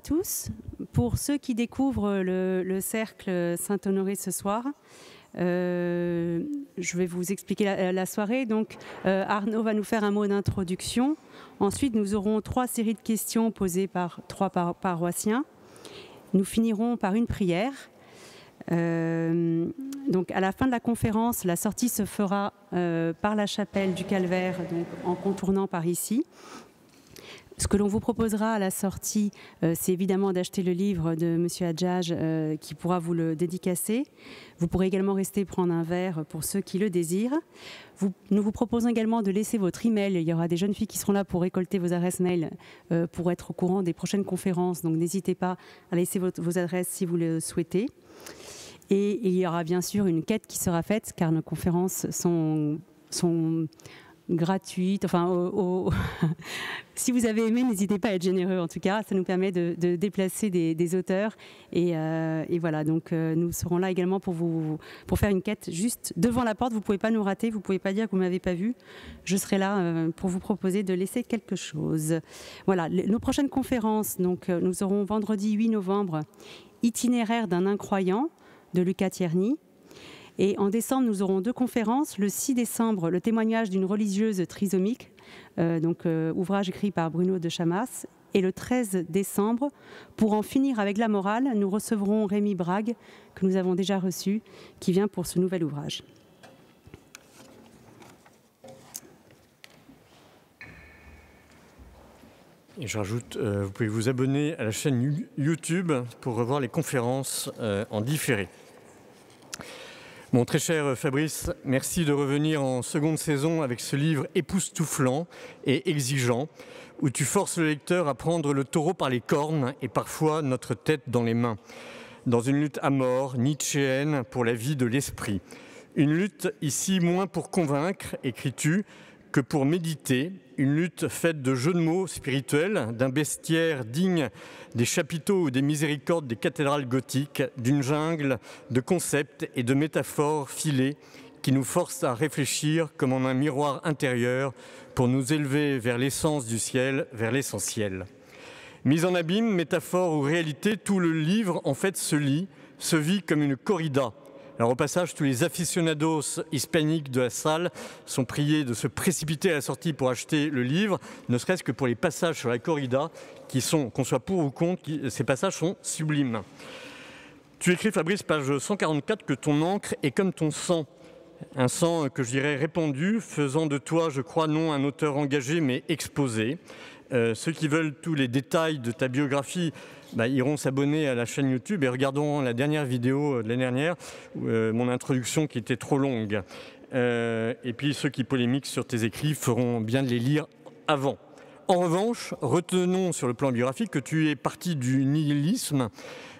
tous. Pour ceux qui découvrent le cercle Saint-Honoré ce soir, je vais vous expliquer la soirée. Donc, Arnaud va nous faire un mot d'introduction. Ensuite, nous aurons 3 séries de questions posées par 3 paroissiens. Nous finirons par une prière. Donc, à la fin de la conférence, la sortie se fera par la chapelle du Calvaire, donc en contournant par ici. Ce que l'on vous proposera à la sortie, c'est évidemment d'acheter le livre de M. Hadjadj qui pourra vous le dédicacer. Vous pourrez également rester prendre un verre pour ceux qui le désirent. Nous vous proposons également de laisser votre email. Il y aura des jeunes filles qui seront là pour récolter vos adresses mail pour être au courant des prochaines conférences. Donc n'hésitez pas à laisser vos adresses si vous le souhaitez. Et il y aura bien sûr une quête qui sera faite car nos conférences sont gratuite. Enfin, si vous avez aimé, n'hésitez pas à être généreux. En tout cas, ça nous permet de déplacer des auteurs. Et voilà, donc nous serons là également pour faire une quête juste devant la porte. Vous ne pouvez pas nous rater, vous ne pouvez pas dire que vous ne m'avez pas vu. Je serai là pour vous proposer de laisser quelque chose. Voilà, nos prochaines conférences. Donc, nous aurons vendredi 8 novembre, Itinéraire d'un incroyant de Lucas Tierney. Et en décembre, nous aurons 2 conférences. Le 6 décembre, le témoignage d'une religieuse trisomique, ouvrage écrit par Bruno de Chamas. Et le 13 décembre, pour en finir avec la morale, nous recevrons Rémi Brague, que nous avons déjà reçu, qui vient pour ce nouvel ouvrage. Et je rajoute, vous pouvez vous abonner à la chaîne YouTube pour revoir les conférences en différé. Mon très cher Fabrice, merci de revenir en seconde saison avec ce livre époustouflant et exigeant, où tu forces le lecteur à prendre le taureau par les cornes et parfois notre tête dans les mains, dans une lutte à mort, nietzschéenne pour la vie de l'esprit. Une lutte ici moins pour convaincre, écris-tu, que pour méditer, une lutte faite de jeux de mots spirituels, d'un bestiaire digne des chapiteaux ou des miséricordes des cathédrales gothiques, d'une jungle de concepts et de métaphores filées qui nous forcent à réfléchir comme en un miroir intérieur pour nous élever vers l'essence du ciel, vers l'essentiel. Mise en abîme, métaphore ou réalité, tout le livre en fait se lit, se vit comme une corrida. Alors au passage, tous les aficionados hispaniques de la salle sont priés de se précipiter à la sortie pour acheter le livre, ne serait-ce que pour les passages sur la corrida, qui sont, qu'on soit pour ou contre, ces passages sont sublimes. Tu écris, Fabrice, page 144, que ton encre est comme ton sang. Un sang que je dirais répandu, faisant de toi, je crois, non un auteur engagé, mais exposé. Ceux qui veulent tous les détails de ta biographie iront s'abonner à la chaîne YouTube et regarderont la dernière vidéo de l'année dernière, mon introduction qui était trop longue. Et puis ceux qui polémiquent sur tes écrits feront bien de les lire avant. En revanche, retenons sur le plan biographique que tu es parti du nihilisme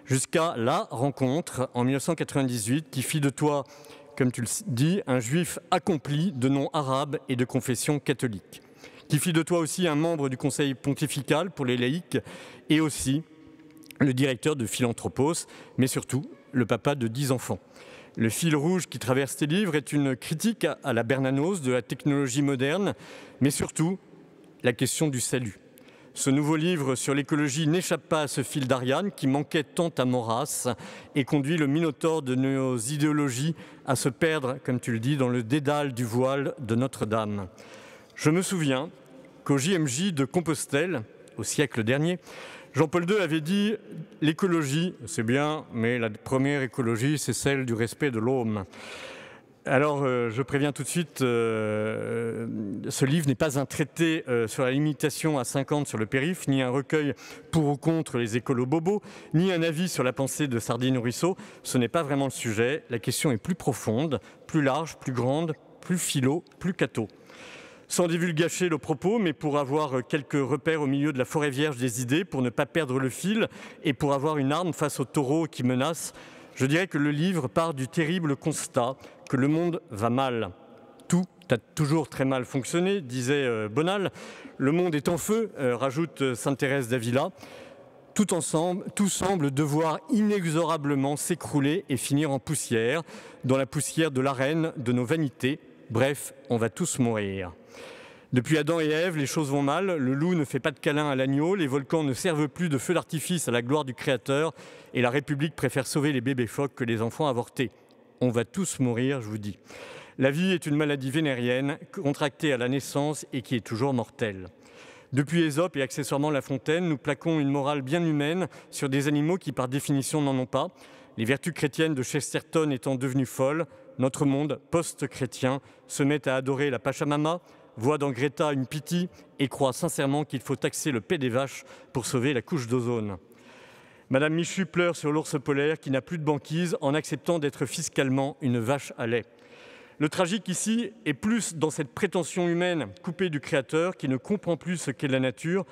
jusqu'à la rencontre en 1998 qui fit de toi, comme tu le dis, un juif accompli de nom arabe et de confession catholique, qui fit de toi aussi un membre du conseil pontifical pour les laïcs et aussi le directeur de Philanthropos, mais surtout le papa de 10 enfants. Le fil rouge qui traverse tes livres est une critique à la Bernanos de la technologie moderne, mais surtout la question du salut. Ce nouveau livre sur l'écologie n'échappe pas à ce fil d'Ariane qui manquait tant à Maurras et conduit le minotaure de nos idéologies à se perdre, comme tu le dis, dans le dédale du voile de Notre-Dame. Je me souviens qu'au JMJ de Compostelle, au siècle dernier, Jean-Paul II avait dit « L'écologie, c'est bien, mais la première écologie, c'est celle du respect de l'homme ». Alors, je préviens tout de suite, ce livre n'est pas un traité sur la limitation à 50 sur le périph', ni un recueil pour ou contre les écolos-bobos, ni un avis sur la pensée de Sardine Rousseau. Ce n'est pas vraiment le sujet. La question est plus profonde, plus large, plus grande, plus philo, plus catho. Sans divulgacher le propos, mais pour avoir quelques repères au milieu de la forêt vierge des idées, pour ne pas perdre le fil et pour avoir une arme face au taureau qui menace, je dirais que le livre part du terrible constat que le monde va mal. Tout a toujours très mal fonctionné, disait Bonal. Le monde est en feu, rajoute Sainte Thérèse d'Avila. Tout semble devoir inexorablement s'écrouler et finir en poussière, dans la poussière de l'arène de nos vanités. Bref, on va tous mourir. Depuis Adam et Ève, les choses vont mal, le loup ne fait pas de câlin à l'agneau, les volcans ne servent plus de feux d'artifice à la gloire du Créateur, et la République préfère sauver les bébés phoques que les enfants avortés. On va tous mourir, je vous dis. La vie est une maladie vénérienne, contractée à la naissance et qui est toujours mortelle. Depuis Ésope et accessoirement La Fontaine, nous plaquons une morale bien humaine sur des animaux qui par définition n'en ont pas. Les vertus chrétiennes de Chesterton étant devenues folles, notre monde post-chrétien se met à adorer la Pachamama, voit dans Greta une pitié et croit sincèrement qu'il faut taxer le paix des vaches pour sauver la couche d'ozone. Madame Michu pleure sur l'ours polaire qui n'a plus de banquise en acceptant d'être fiscalement une vache à lait. Le tragique ici est plus dans cette prétention humaine coupée du Créateur qui ne comprend plus ce qu'est la nature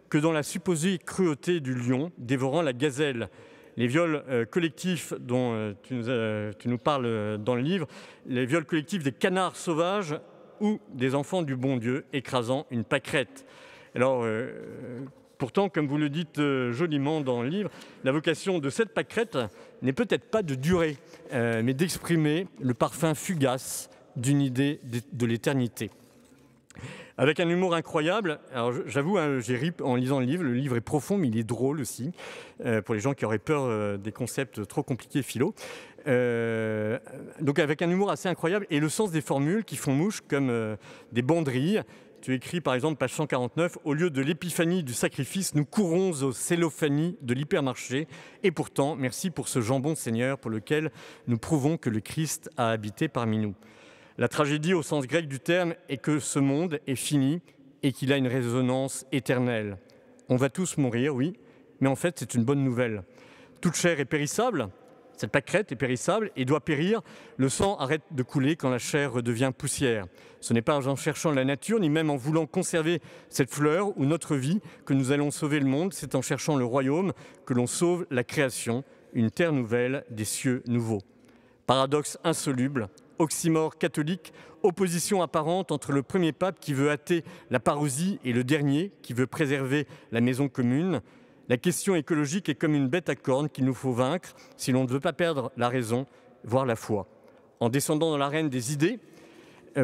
que dans la supposée cruauté du lion dévorant la gazelle. Les viols collectifs dont tu nous parles dans le livre, les viols collectifs des canards sauvages ou des enfants du bon Dieu écrasant une pâquerette. Alors, pourtant, comme vous le dites joliment dans le livre, la vocation de cette pâquerette n'est peut-être pas de durer, mais d'exprimer le parfum fugace d'une idée de l'éternité. Avec un humour incroyable, alors j'avoue, j'ai ri en lisant le livre est profond, mais il est drôle aussi, pour les gens qui auraient peur des concepts trop compliqués philo. Donc avec un humour assez incroyable et le sens des formules qui font mouche comme des banderilles. Tu écris par exemple, page 149, « Au lieu de l'épiphanie du sacrifice, nous courons aux cellophanies de l'hypermarché. Et pourtant, merci pour ce jambon Seigneur pour lequel nous prouvons que le Christ a habité parmi nous. » La tragédie au sens grec du terme est que ce monde est fini et qu'il a une résonance éternelle. On va tous mourir, oui, mais en fait c'est une bonne nouvelle. Toute chair est périssable, cette pâquerette est périssable et doit périr. Le sang arrête de couler quand la chair redevient poussière. Ce n'est pas en cherchant la nature, ni même en voulant conserver cette fleur ou notre vie que nous allons sauver le monde. C'est en cherchant le royaume que l'on sauve la création, une terre nouvelle, des cieux nouveaux. Paradoxe insoluble, oxymore catholique, opposition apparente entre le premier pape qui veut hâter la parousie et le dernier qui veut préserver la maison commune. La question écologique est comme une bête à cornes qu'il nous faut vaincre si l'on ne veut pas perdre la raison, voire la foi. En descendant dans l'arène des idées,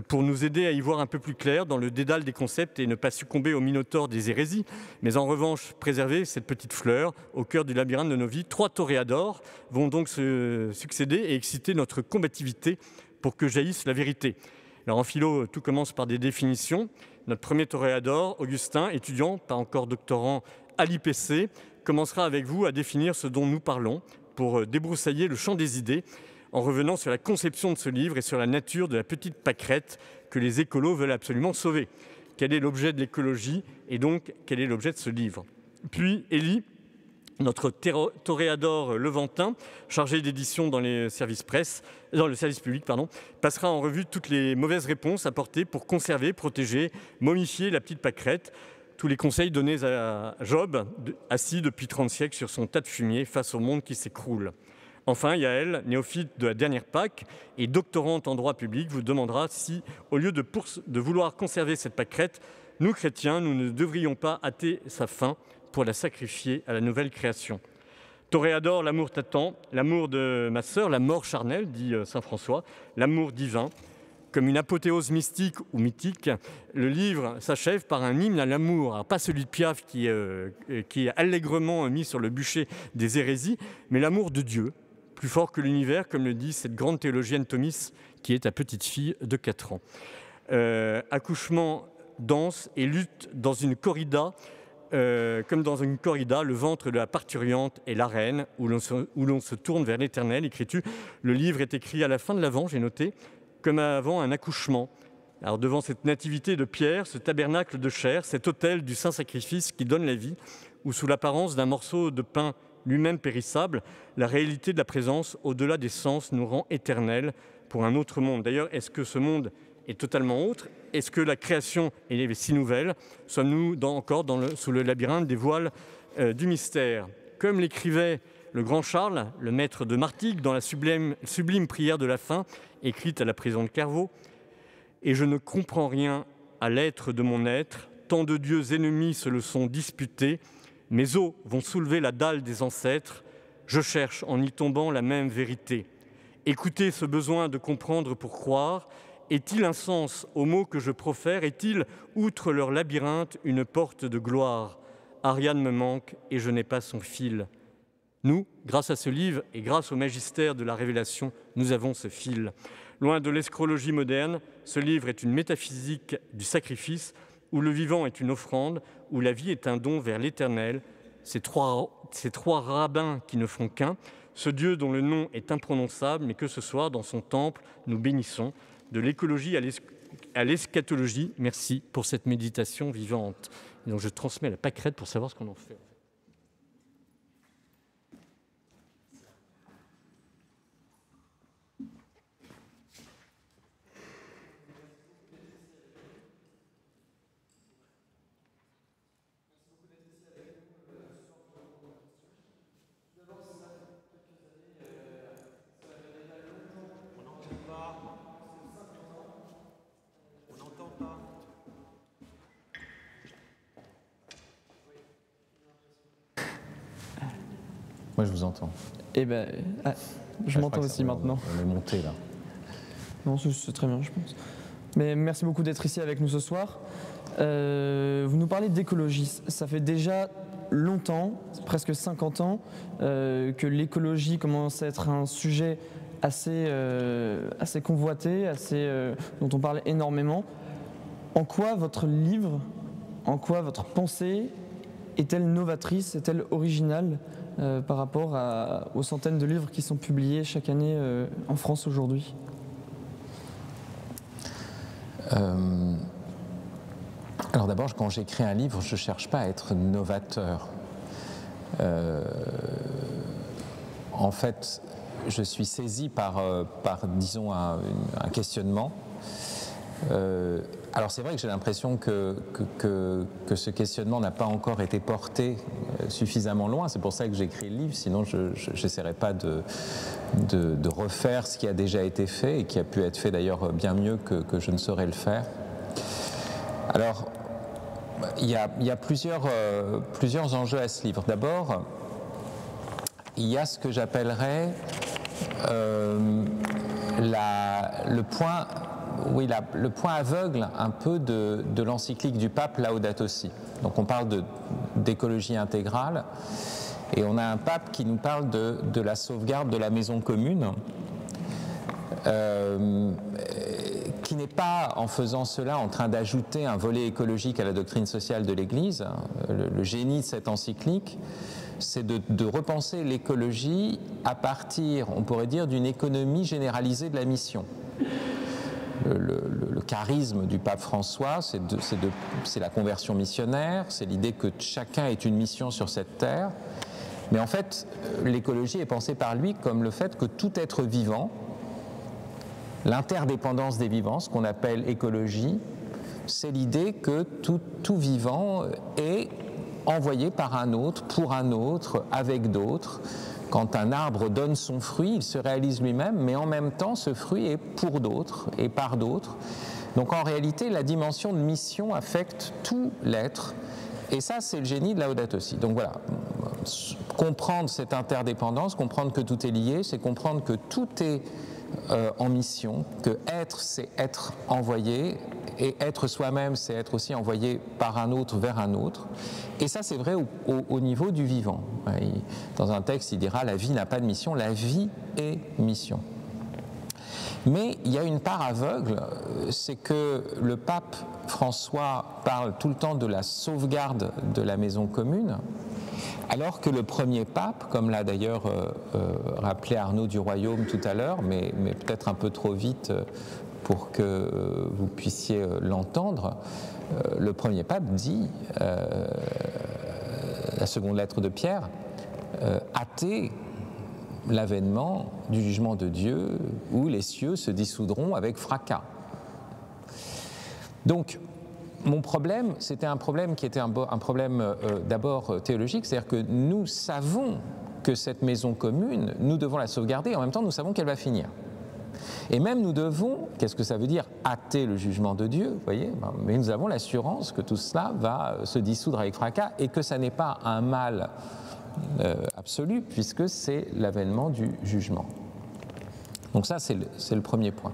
pour nous aider à y voir un peu plus clair dans le dédale des concepts et ne pas succomber au minotaure des hérésies, mais en revanche préserver cette petite fleur au cœur du labyrinthe de nos vies. 3 toréadors vont donc se succéder et exciter notre combativité pour que jaillisse la vérité. Alors en philo, tout commence par des définitions. Notre premier toréador, Augustin, étudiant, pas encore doctorant à l'IPC, commencera avec vous à définir ce dont nous parlons pour débroussailler le champ des idées en revenant sur la conception de ce livre et sur la nature de la petite pâquerette que les écolos veulent absolument sauver. Quel est l'objet de l'écologie et donc quel est l'objet de ce livre? Puis Élie, notre toréador levantin, chargé d'édition dans le service public, passera en revue toutes les mauvaises réponses apportées pour conserver, protéger, momifier la petite pâquerette. Tous les conseils donnés à Job, assis depuis 30 siècles sur son tas de fumier face au monde qui s'écroule. Enfin, Yaël, néophyte de la dernière Pâque et doctorante en droit public, vous demandera si, au lieu de vouloir conserver cette pâquerette, nous, chrétiens, nous ne devrions pas hâter sa fin pour la sacrifier à la nouvelle création. Toréador, l'amour t'attend, l'amour de ma sœur, la mort charnelle, dit saint François, l'amour divin. Comme une apothéose mystique ou mythique, le livre s'achève par un hymne à l'amour. Alors, pas celui de Piaf qui est allègrement mis sur le bûcher des hérésies, mais l'amour de Dieu, plus fort que l'univers, comme le dit cette grande théologienne thomiste qui est ta petite fille de 4 ans. Accouchement dense et lutte dans une corrida, comme dans une corrida, le ventre de la parturiente est l'arène où l'on se tourne vers l'éternel, écris-tu. Le livre est écrit à la fin de l'Avent, j'ai noté, comme avant un accouchement. Alors devant cette nativité de pierre, ce tabernacle de chair, cet autel du saint sacrifice qui donne la vie, où sous l'apparence d'un morceau de pain lui-même périssable, la réalité de la présence au-delà des sens nous rend éternels pour un autre monde. D'ailleurs, est-ce que ce monde est totalement autre? Est-ce que la création est si nouvelle? Sommes-nous encore sous le labyrinthe des voiles du mystère? Comme l'écrivait le grand Charles, le maître de Martigues, dans la sublime prière de la fin, écrite à la prison de Clairvaux, « Et je ne comprends rien à l'être de mon être, tant de dieux ennemis se le sont disputés, mes os vont soulever la dalle des ancêtres, je cherche en y tombant la même vérité. Écoutez ce besoin de comprendre pour croire, Est-il un sens aux mots que je profère? Est-il, outre leur labyrinthe, une porte de gloire? Ariane me manque et je n'ai pas son fil. Nous, grâce à ce livre et grâce au magistère de la révélation, nous avons ce fil. Loin de l'eschrologie moderne, ce livre est une métaphysique du sacrifice, où le vivant est une offrande, où la vie est un don vers l'éternel. Ces trois rabbins qui ne font qu'un, ce Dieu dont le nom est imprononçable, mais que ce soir, dans son temple, nous bénissons. De l'écologie à l'eschatologie, merci pour cette méditation vivante. Et donc je transmets la pâquerette pour savoir ce qu'on en fait. Moi, je vous entends. Eh ben, je m'entends aussi maintenant. On est monté là. Non, c'est très bien, je pense. Mais merci beaucoup d'être ici avec nous ce soir. Vous nous parlez d'écologie. Ça fait déjà longtemps, presque 50 ans, que l'écologie commence à être un sujet assez convoité, dont on parle énormément. En quoi votre livre, en quoi votre pensée est-elle novatrice, est-elle originale par rapport aux centaines de livres qui sont publiés chaque année en France aujourd'hui? Alors d'abord, quand j'écris un livre, je ne cherche pas à être novateur. En fait, je suis saisi par disons, un questionnement. Alors c'est vrai que j'ai l'impression que ce questionnement n'a pas encore été porté suffisamment loin, c'est pour ça que j'écris le livre, sinon je n'essaierai pas de refaire ce qui a déjà été fait et qui a pu être fait d'ailleurs bien mieux que je ne saurais le faire. Alors il y a plusieurs enjeux à ce livre. D'abord, il y a ce que j'appellerais le point aveugle un peu de l'encyclique du pape Laudato Si. Donc on parle d'écologie intégrale et on a un pape qui nous parle de la sauvegarde de la maison commune, qui n'est pas en faisant cela en train d'ajouter un volet écologique à la doctrine sociale de l'Église. Le génie de cette encyclique, c'est de repenser l'écologie à partir, on pourrait dire, d'une économie généralisée de la mission. Le charisme du pape François, c'est la conversion missionnaire, c'est l'idée que chacun ait une mission sur cette terre. Mais en fait, l'écologie est pensée par lui comme le fait que tout être vivant, l'interdépendance des vivants, ce qu'on appelle écologie, c'est l'idée que tout vivant est envoyé par un autre, pour un autre, avec d'autres. Quand un arbre donne son fruit, il se réalise lui-même, mais en même temps, ce fruit est pour d'autres et par d'autres. Donc en réalité, la dimension de mission affecte tout l'être. Et ça, c'est le génie de Laudato Si. Donc voilà, comprendre cette interdépendance, comprendre que tout est lié, c'est comprendre que tout est en mission, que être, c'est être envoyé, et être soi-même, c'est être aussi envoyé par un autre vers un autre. Et ça, c'est vrai au niveau du vivant. Dans un texte, il dira « La vie n'a pas de mission, la vie est mission ». Mais il y a une part aveugle, c'est que le pape François parle tout le temps de la sauvegarde de la maison commune, alors que le premier pape, comme l'a d'ailleurs rappelé Arnaud du Royaume tout à l'heure, mais peut-être un peu trop vite pour que vous puissiez l'entendre, le premier pape dit, la seconde lettre de Pierre, hâtez l'avènement du jugement de Dieu où les cieux se dissoudront avec fracas. Donc, mon problème, c'était un problème qui était un problème d'abord théologique, c'est-à-dire que nous savons que cette maison commune, nous devons la sauvegarder, et en même temps nous savons qu'elle va finir. Et même nous devons, qu'est-ce que ça veut dire, hâter le jugement de Dieu, vous voyez, mais nous avons l'assurance que tout cela va se dissoudre avec fracas et que ça n'est pas un mal absolu, puisque c'est l'avènement du jugement. Donc ça, c'est le premier point.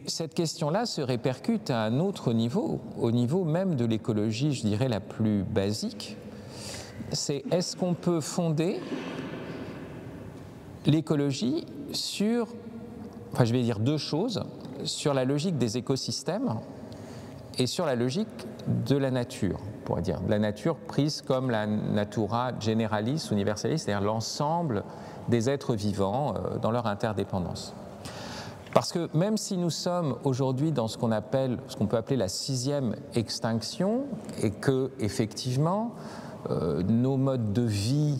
cette question-là se répercute à un autre niveau, au niveau même de l'écologie, je dirais, la plus basique. C'est est-ce qu'on peut fonder l'écologie sur, enfin je vais dire deux choses, sur la logique des écosystèmes et sur la logique de la nature, on pourrait dire. La nature prise comme la natura generalis, universalis, c'est-à-dire l'ensemble des êtres vivants dans leur interdépendance. Parce que même si nous sommes aujourd'hui dans ce qu'on peut appeler la 6e extinction, et que effectivement nos modes de vie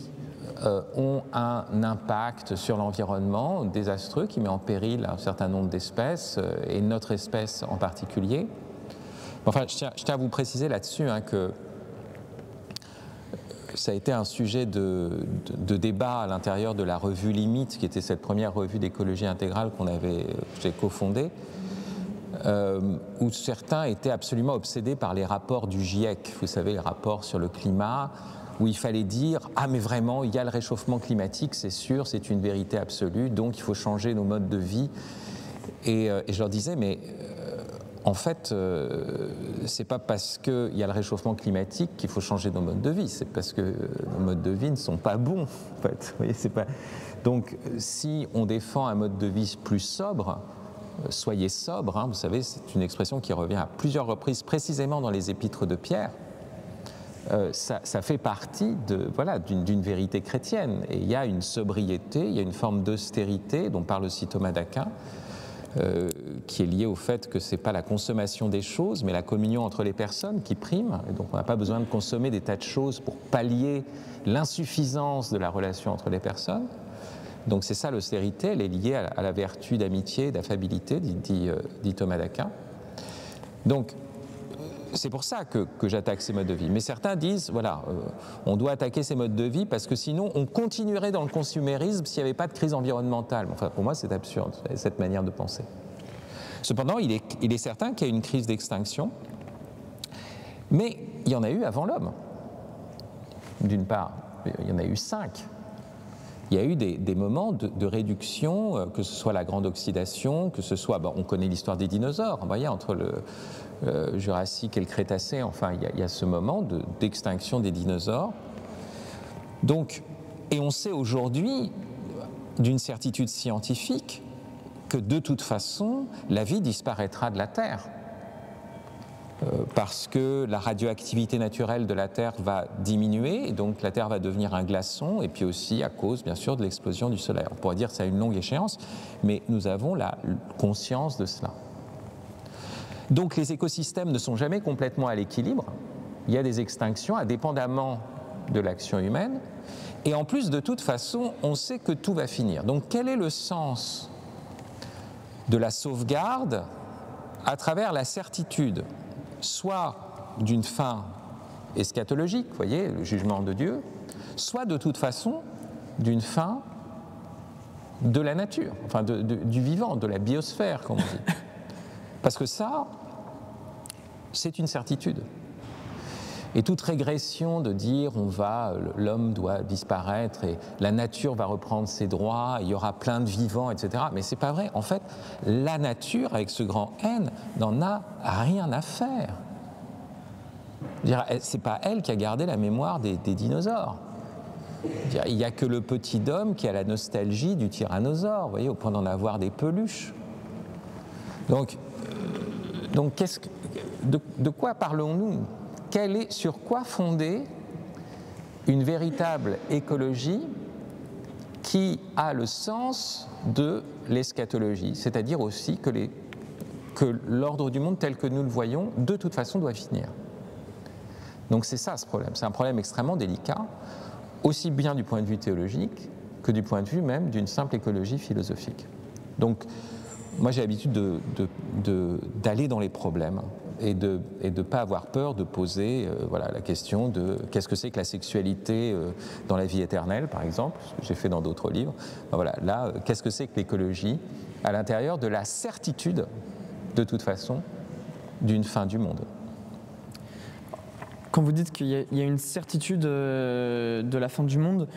ont un impact sur l'environnement désastreux qui met en péril un certain nombre d'espèces et notre espèce en particulier. Enfin, je tiens à vous préciser là-dessus que ça a été un sujet de débat à l'intérieur de la revue Limite, qui était cette première revue d'écologie intégrale que j'ai cofondée, où certains étaient absolument obsédés par les rapports du GIEC, vous savez, les rapports sur le climat, où il fallait dire « Ah mais vraiment, il y a le réchauffement climatique, c'est sûr, c'est une vérité absolue, donc il faut changer nos modes de vie. » Et je leur disais « Mais en fait, c'est pas parce qu'il y a le réchauffement climatique qu'il faut changer nos modes de vie, c'est parce que nos modes de vie ne sont pas bons. En fait. Vous voyez, c'est pas... Donc si on défend un mode de vie plus sobre, soyez sobre, vous savez, c'est une expression qui revient à plusieurs reprises précisément dans les épîtres de Pierre. Ça fait partie d'une vérité chrétienne. Et il y a une sobriété, il y a une forme d'austérité dont parle aussi Thomas d'Aquin, qui est liée au fait que ce n'est pas la consommation des choses, mais la communion entre les personnes qui prime. Et donc on n'a pas besoin de consommer des tas de choses pour pallier l'insuffisance de la relation entre les personnes. Donc c'est ça l'austérité, elle est liée à la vertu d'amitié, d'affabilité, dit Thomas d'Aquin. Donc c'est pour ça que j'attaque ces modes de vie. Mais certains disent, voilà, on doit attaquer ces modes de vie parce que sinon on continuerait dans le consumérisme s'il n'y avait pas de crise environnementale. Enfin, pour moi, c'est absurde, cette manière de penser. Cependant, il est certain qu'il y a une crise d'extinction, mais il y en a eu avant l'homme. D'une part, il y en a eu 5. Il y a eu des moments de réduction, que ce soit la grande oxydation, que ce soit, on connaît l'histoire des dinosaures, vous voyez, entre le Jurassique et le Crétacé, enfin, il y a ce moment d'extinction des dinosaures. Donc, et on sait aujourd'hui, d'une certitude scientifique, que de toute façon, la vie disparaîtra de la Terre. Parce que la radioactivité naturelle de la Terre va diminuer, et donc la Terre va devenir un glaçon, et puis aussi à cause, bien sûr, de l'explosion du Soleil. On pourrait dire que ça a une longue échéance, mais nous avons la conscience de cela. Donc les écosystèmes ne sont jamais complètement à l'équilibre. Il y a des extinctions, indépendamment de l'action humaine, et en plus, de toute façon, on sait que tout va finir. Donc quel est le sens de la sauvegarde à travers la certitude, soit d'une fin eschatologique, vous voyez, le jugement de Dieu, soit de toute façon d'une fin de la nature, enfin du vivant, de la biosphère, comme on dit. Parce que ça, c'est une certitude. Et toute régression de dire l'homme doit disparaître et la nature va reprendre ses droits, il y aura plein de vivants, etc. Mais c'est pas vrai. En fait, la nature, avec ce grand N, n'en a rien à faire. C'est pas elle qui a gardé la mémoire des dinosaures. Il n'y a que le petit homme qui a la nostalgie du tyrannosaure, vous voyez, au point d'en avoir des peluches. Donc de quoi parlons-nous ? Sur quoi fonder une véritable écologie qui a le sens de l'eschatologie, c'est-à-dire aussi que l'ordre du monde tel que nous le voyons, de toute façon, doit finir. Donc c'est ça ce problème, c'est un problème extrêmement délicat, aussi bien du point de vue théologique que du point de vue même d'une simple écologie philosophique. Donc moi j'ai l'habitude d'aller dans les problèmes et de ne pas avoir peur de poser la question de qu'est-ce que c'est que la sexualité dans la vie éternelle, par exemple, ce que j'ai fait dans d'autres livres. Qu'est-ce que c'est que l'écologie à l'intérieur de la certitude, de toute façon, d'une fin du monde. Quand vous dites qu'il y a une certitude de la fin du monde,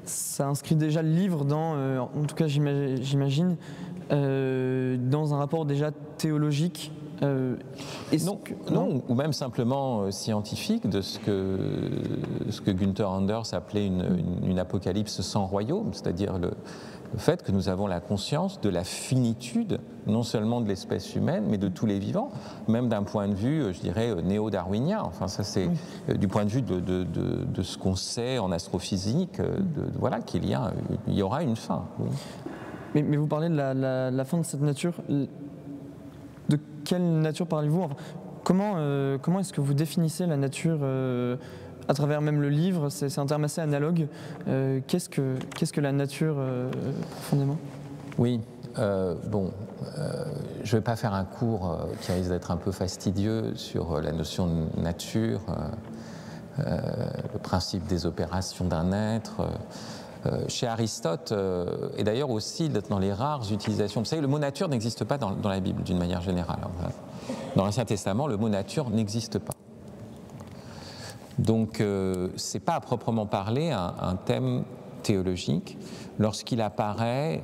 ça inscrit déjà le livre dans, en tout cas j'imagine, dans un rapport déjà théologique. Non, ou même simplement scientifique, de ce que Günther Anders appelait une apocalypse sans royaume, c'est-à-dire le fait que nous avons la conscience de la finitude, non seulement de l'espèce humaine, mais de tous les vivants, même d'un point de vue, je dirais, néo-darwinien. Enfin, ça c'est du point de vue de ce qu'on sait en astrophysique, voilà, qu'il y aura une fin. Oui. Mais vous parlez de la fin de cette nature. De quelle nature parlez-vous? Enfin, comment est-ce que vous définissez la nature à travers même le livre? C'est un terme assez analogue. Qu'est-ce que la nature profondément? Oui, je ne vais pas faire un cours qui risque d'être un peu fastidieux sur la notion de nature, le principe des opérations d'un être. Chez Aristote, et d'ailleurs aussi dans les rares utilisations, vous savez, le mot nature n'existe pas dans la Bible d'une manière générale. Dans l'Ancien Testament, le mot nature n'existe pas. Donc, ce n'est pas à proprement parler un thème théologique. Lorsqu'il apparaît,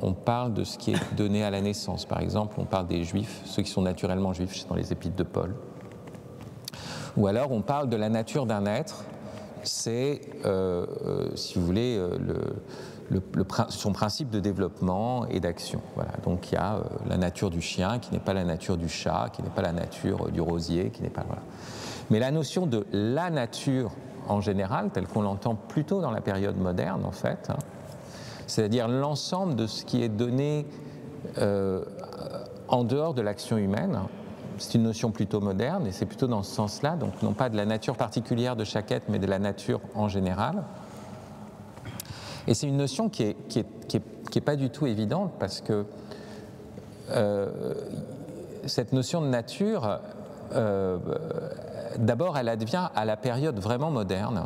on parle de ce qui est donné à la naissance. Par exemple, on parle des Juifs, ceux qui sont naturellement juifs, dans les Épîtres de Paul. Ou alors, on parle de la nature d'un être. C'est, si vous voulez, son principe de développement et d'action. Voilà. Donc il y a la nature du chien, qui n'est pas la nature du chat, qui n'est pas la nature du rosier, qui n'est pas... Voilà. Mais la notion de la nature en général, telle qu'on l'entend plutôt dans la période moderne, en fait, c'est-à-dire l'ensemble de ce qui est donné en dehors de l'action humaine. C'est une notion plutôt moderne et c'est plutôt dans ce sens-là, donc non pas de la nature particulière de chaque être, mais de la nature en général. Et c'est une notion qui est pas du tout évidente parce que cette notion de nature, d'abord, elle advient à la période vraiment moderne.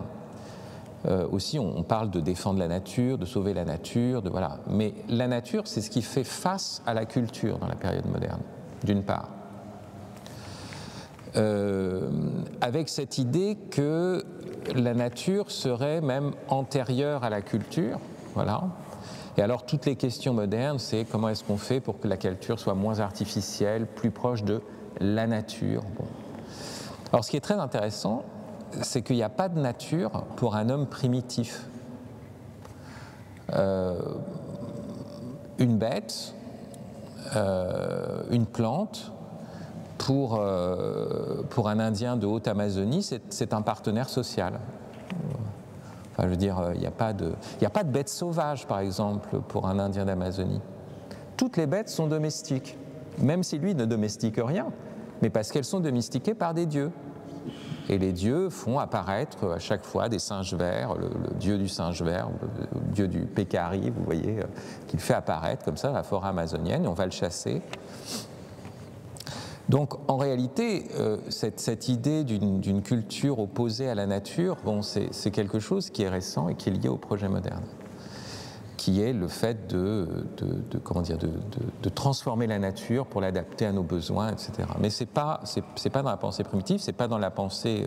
Aussi, on parle de défendre la nature, de sauver la nature, voilà. Mais la nature, c'est ce qui fait face à la culture dans la période moderne, d'une part. Avec cette idée que la nature serait même antérieure à la culture, voilà. Et alors toutes les questions modernes, c'est comment est-ce qu'on fait pour que la culture soit moins artificielle, plus proche de la nature. Bon. Alors ce qui est très intéressant, c'est qu'il n'y a pas de nature pour un homme primitif. Une bête, une plante, pour un Indien de Haute-Amazonie, c'est un partenaire social. Enfin, je veux dire, il n'y a pas de bêtes sauvages, par exemple, pour un Indien d'Amazonie. Toutes les bêtes sont domestiques, même si lui ne domestique rien, mais parce qu'elles sont domestiquées par des dieux. Et les dieux font apparaître à chaque fois des singes verts, le dieu du singe vert, le dieu du pécari, vous voyez, qu'il fait apparaître comme ça dans la forêt amazonienne, et on va le chasser. Donc en réalité, cette idée d'une culture opposée à la nature, bon, c'est quelque chose qui est récent et qui est lié au projet moderne, qui est le fait de transformer la nature pour l'adapter à nos besoins, etc. Mais c'est pas dans la pensée primitive, c'est pas dans la pensée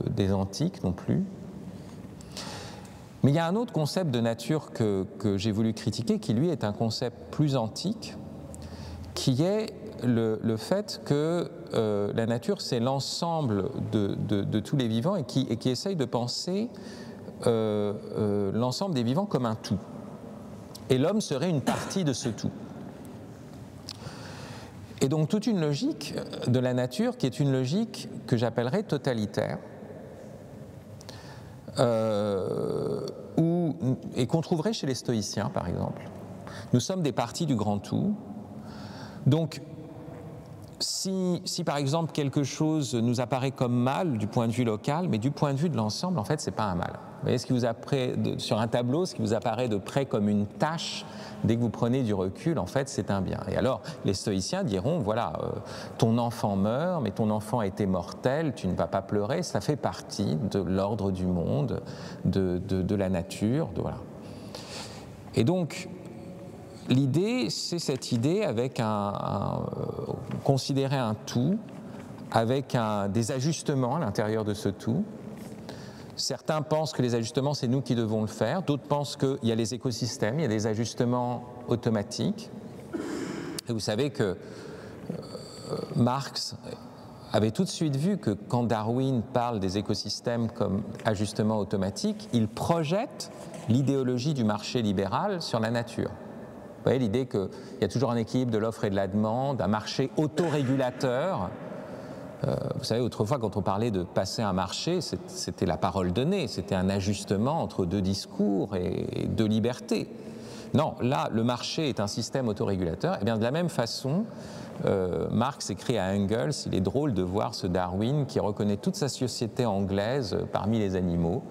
des antiques non plus. Mais il y a un autre concept de nature que j'ai voulu critiquer, qui lui est un concept plus antique, qui est le fait que la nature, c'est l'ensemble de tous les vivants et qui essaye de penser l'ensemble des vivants comme un tout. Et l'homme serait une partie de ce tout. Et donc toute une logique de la nature qui est une logique que j'appellerais totalitaire, et qu'on trouverait chez les stoïciens, par exemple. Nous sommes des parties du grand tout. Donc, si par exemple quelque chose nous apparaît comme mal du point de vue local, mais du point de vue de l'ensemble, en fait, c'est pas un mal. Vous voyez, sur un tableau, ce qui vous apparaît de près comme une tache, dès que vous prenez du recul, en fait, c'est un bien. Et alors, les stoïciens diront, voilà, ton enfant meurt, mais ton enfant a été mortel, tu ne vas pas pleurer, ça fait partie de l'ordre du monde, de la nature, voilà. Et donc, l'idée, c'est cette idée avec considérer un tout, avec des ajustements à l'intérieur de ce tout, Certains pensent que les ajustements, c'est nous qui devons le faire. D'autres pensent qu'il y a les écosystèmes, il y a des ajustements automatiques. Et vous savez que Marx avait tout de suite vu que quand Darwin parle des écosystèmes comme ajustement automatique, il projette l'idéologie du marché libéral sur la nature. Vous voyez l'idée qu'il y a toujours un équilibre de l'offre et de la demande, un marché autorégulateur. Vous savez, autrefois, quand on parlait de passer un marché, c'était la parole donnée, c'était un ajustement entre deux discours et deux libertés. Non, là, le marché est un système autorégulateur. Et bien, de la même façon, Marx écrit à Engels, il est drôle de voir ce Darwin qui reconnaît toute sa société anglaise parmi les animaux,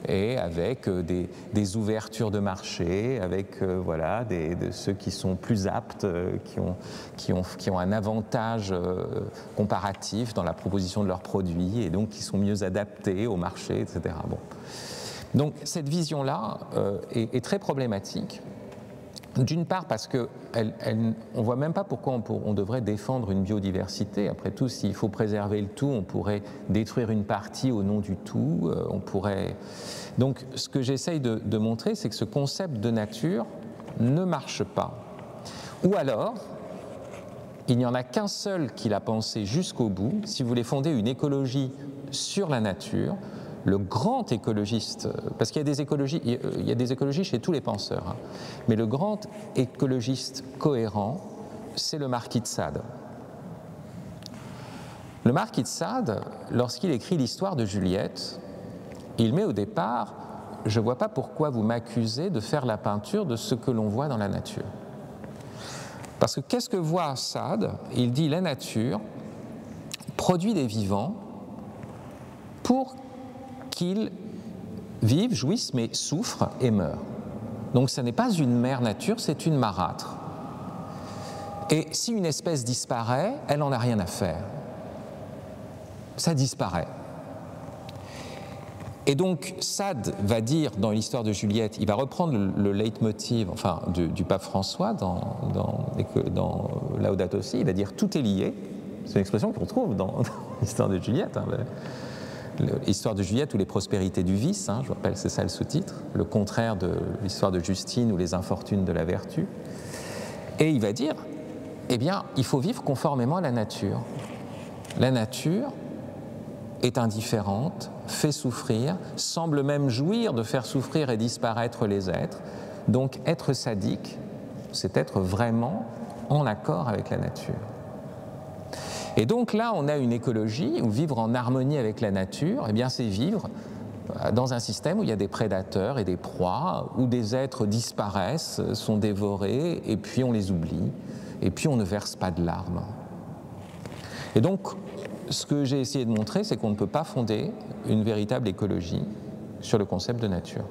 et avec des ouvertures de marché, avec voilà, de ceux qui sont plus aptes, qui ont un avantage comparatif dans la proposition de leurs produits, et donc qui sont mieux adaptés au marché, etc. Bon. Donc cette vision-là est très problématique. D'une part parce qu'on ne voit même pas pourquoi on devrait défendre une biodiversité. Après tout, s'il faut préserver le tout, on pourrait détruire une partie au nom du tout. On pourrait... Donc ce que j'essaye de montrer, c'est que ce concept de nature ne marche pas. Ou alors, il n'y en a qu'un seul qui l'a pensé jusqu'au bout. Si vous voulez fonder une écologie sur la nature, le grand écologiste, parce qu'il y a des écologies chez tous les penseurs, hein, mais le grand écologiste cohérent, c'est le marquis de Sade. Le marquis de Sade, lorsqu'il écrit l'histoire de Juliette, il met au départ « Je ne vois pas pourquoi vous m'accusez de faire la peinture de ce que l'on voit dans la nature ». Parce que qu'est-ce que voit Sade? Il dit « La nature produit des vivants pour qu'ils vivent, jouissent, mais souffrent et meurent. Donc ce n'est pas une mère nature, c'est une marâtre. Et si une espèce disparaît, elle n'en a rien à faire. Ça disparaît. Et donc Sade va dire dans l'histoire de Juliette, il va reprendre le leitmotiv enfin, du pape François dans Laudato Si, il va dire tout est lié. C'est une expression qu'on trouve dans l'histoire de Juliette. Hein, l'histoire de Juliette ou les prospérités du vice, hein, je vous rappelle, c'est ça le sous-titre, le contraire de l'histoire de Justine ou les infortunes de la vertu. Et il va dire, eh bien, il faut vivre conformément à la nature. La nature est indifférente, fait souffrir, semble même jouir de faire souffrir et disparaître les êtres. Donc être sadique, c'est être vraiment en accord avec la nature. Et donc là, on a une écologie où vivre en harmonie avec la nature, eh bien, c'est vivre dans un système où il y a des prédateurs et des proies, où des êtres disparaissent, sont dévorés, et puis on les oublie, et puis on ne verse pas de larmes. Et donc, ce que j'ai essayé de montrer, c'est qu'on ne peut pas fonder une véritable écologie sur le concept de nature.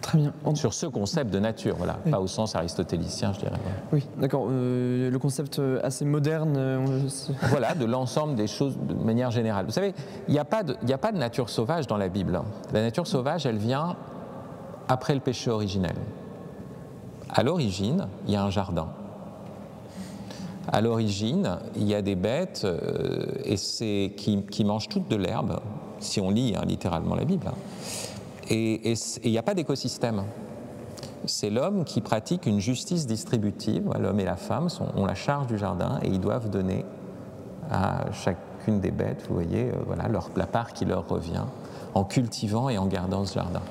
Très bien. Sur ce concept de nature, voilà, oui. Pas au sens aristotélicien, je dirais. Oui, d'accord. Le concept assez moderne. Voilà, de l'ensemble des choses de manière générale. Vous savez, il n'y a pas de nature sauvage dans la Bible. La nature sauvage, elle vient après le péché originel. À l'origine, il y a un jardin. À l'origine, il y a des bêtes qui mangent toutes de l'herbe, si on lit littéralement la Bible. Et il n'y a pas d'écosystème. C'est l'homme qui pratique une justice distributive. L'homme et la femme ont la charge du jardin et ils doivent donner à chacune des bêtes, vous voyez, voilà, la part qui leur revient, en cultivant et en gardant ce jardin.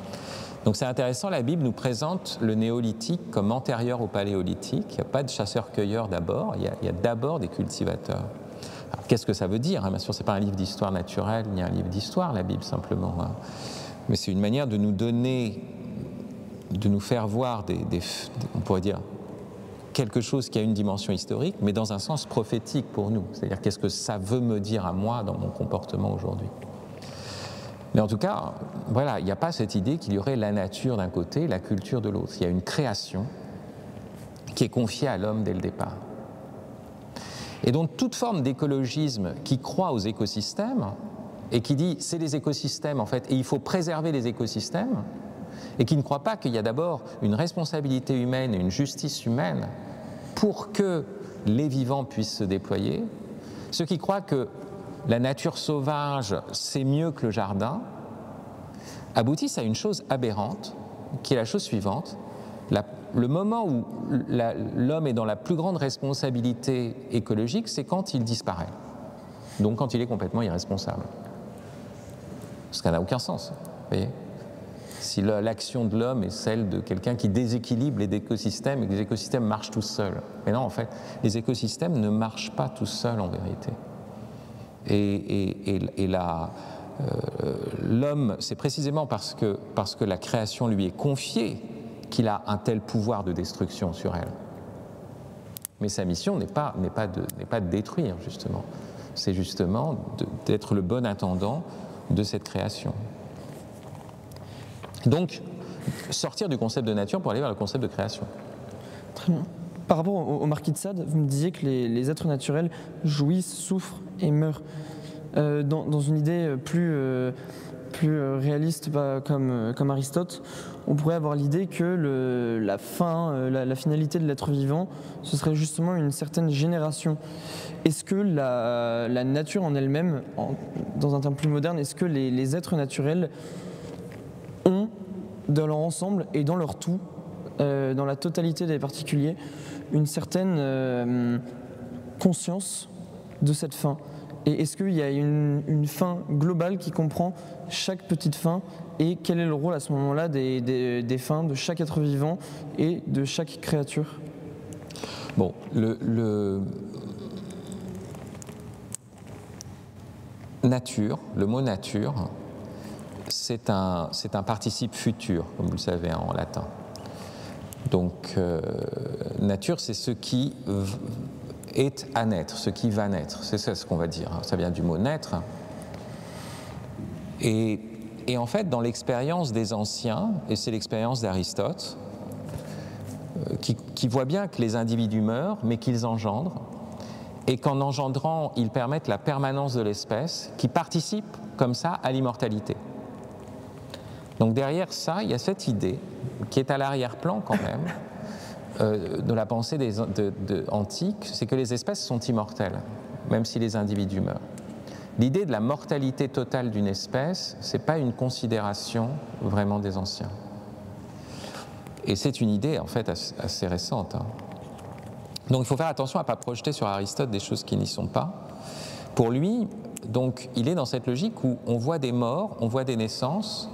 Donc c'est intéressant, la Bible nous présente le néolithique comme antérieur au paléolithique. Il n'y a pas de chasseurs-cueilleurs d'abord, il y a d'abord des cultivateurs. Qu'est-ce que ça veut dire? Bien sûr, ce n'est pas un livre d'histoire naturelle, ni un livre d'histoire, la Bible, simplement. Mais c'est une manière de nous donner, de nous faire voir on pourrait dire, quelque chose qui a une dimension historique, mais dans un sens prophétique pour nous. C'est-à-dire, qu'est-ce que ça veut me dire à moi dans mon comportement aujourd'hui? Mais en tout cas, voilà, il n'y a pas cette idée qu'il y aurait la nature d'un côté, la culture de l'autre. Il y a une création qui est confiée à l'homme dès le départ. Et donc, toute forme d'écologisme qui croit aux écosystèmes et qui dit c'est les écosystèmes en fait, et il faut préserver les écosystèmes, et qui ne croit pas qu'il y a d'abord une responsabilité humaine et une justice humaine pour que les vivants puissent se déployer, ceux qui croient que la nature sauvage, c'est mieux que le jardin, aboutissent à une chose aberrante, qui est la chose suivante. Le moment où l'homme est dans la plus grande responsabilité écologique, c'est quand il disparaît. Donc quand il est complètement irresponsable. Ce qui n'a aucun sens, vous voyez ? Si l'action de l'homme est celle de quelqu'un qui déséquilibre les écosystèmes et que les écosystèmes marchent tout seuls. Mais non, en fait, les écosystèmes ne marchent pas tout seuls en vérité. Et l'homme, c'est précisément parce que la création lui est confiée qu'il a un tel pouvoir de destruction sur elle. Mais sa mission n'est pas de détruire, justement. C'est justement d'être le bon intendant de cette création. Donc, sortir du concept de nature pour aller vers le concept de création. Très bien. Par rapport au Marquis de Sade, vous me disiez que les êtres naturels jouissent, souffrent et meurent. Dans une idée plus réaliste, comme Aristote, on pourrait avoir l'idée que la finalité de l'être vivant, ce serait justement une certaine génération. Est-ce que la nature en elle-même, dans un terme plus moderne, est-ce que les êtres naturels ont, dans leur ensemble et dans leur tout, dans la totalité des particuliers, une certaine conscience de cette fin? Et est-ce qu'il y a une fin globale qui comprend chaque petite fin, et quel est le rôle à ce moment-là des fins de chaque être vivant et de chaque créature? Bon, nature, le mot nature, c'est un participe futur, comme vous le savez en latin. Donc, nature, c'est ce qui est à naître, ce qui va naître, c'est ça ce qu'on va dire, ça vient du mot naître. Et en fait, dans l'expérience des anciens, et c'est l'expérience d'Aristote, qui voit bien que les individus meurent, mais qu'ils engendrent, et qu'en engendrant, ils permettent la permanence de l'espèce, qui participe comme ça à l'immortalité. Donc derrière ça, il y a cette idée, qui est à l'arrière-plan quand même, de la pensée antique, c'est que les espèces sont immortelles, même si les individus meurent. L'idée de la mortalité totale d'une espèce, ce n'est pas une considération vraiment des anciens. Et c'est une idée en fait assez récente. Donc il faut faire attention à ne pas projeter sur Aristote des choses qui n'y sont pas. Pour lui, donc, il est dans cette logique où on voit des morts, on voit des naissances,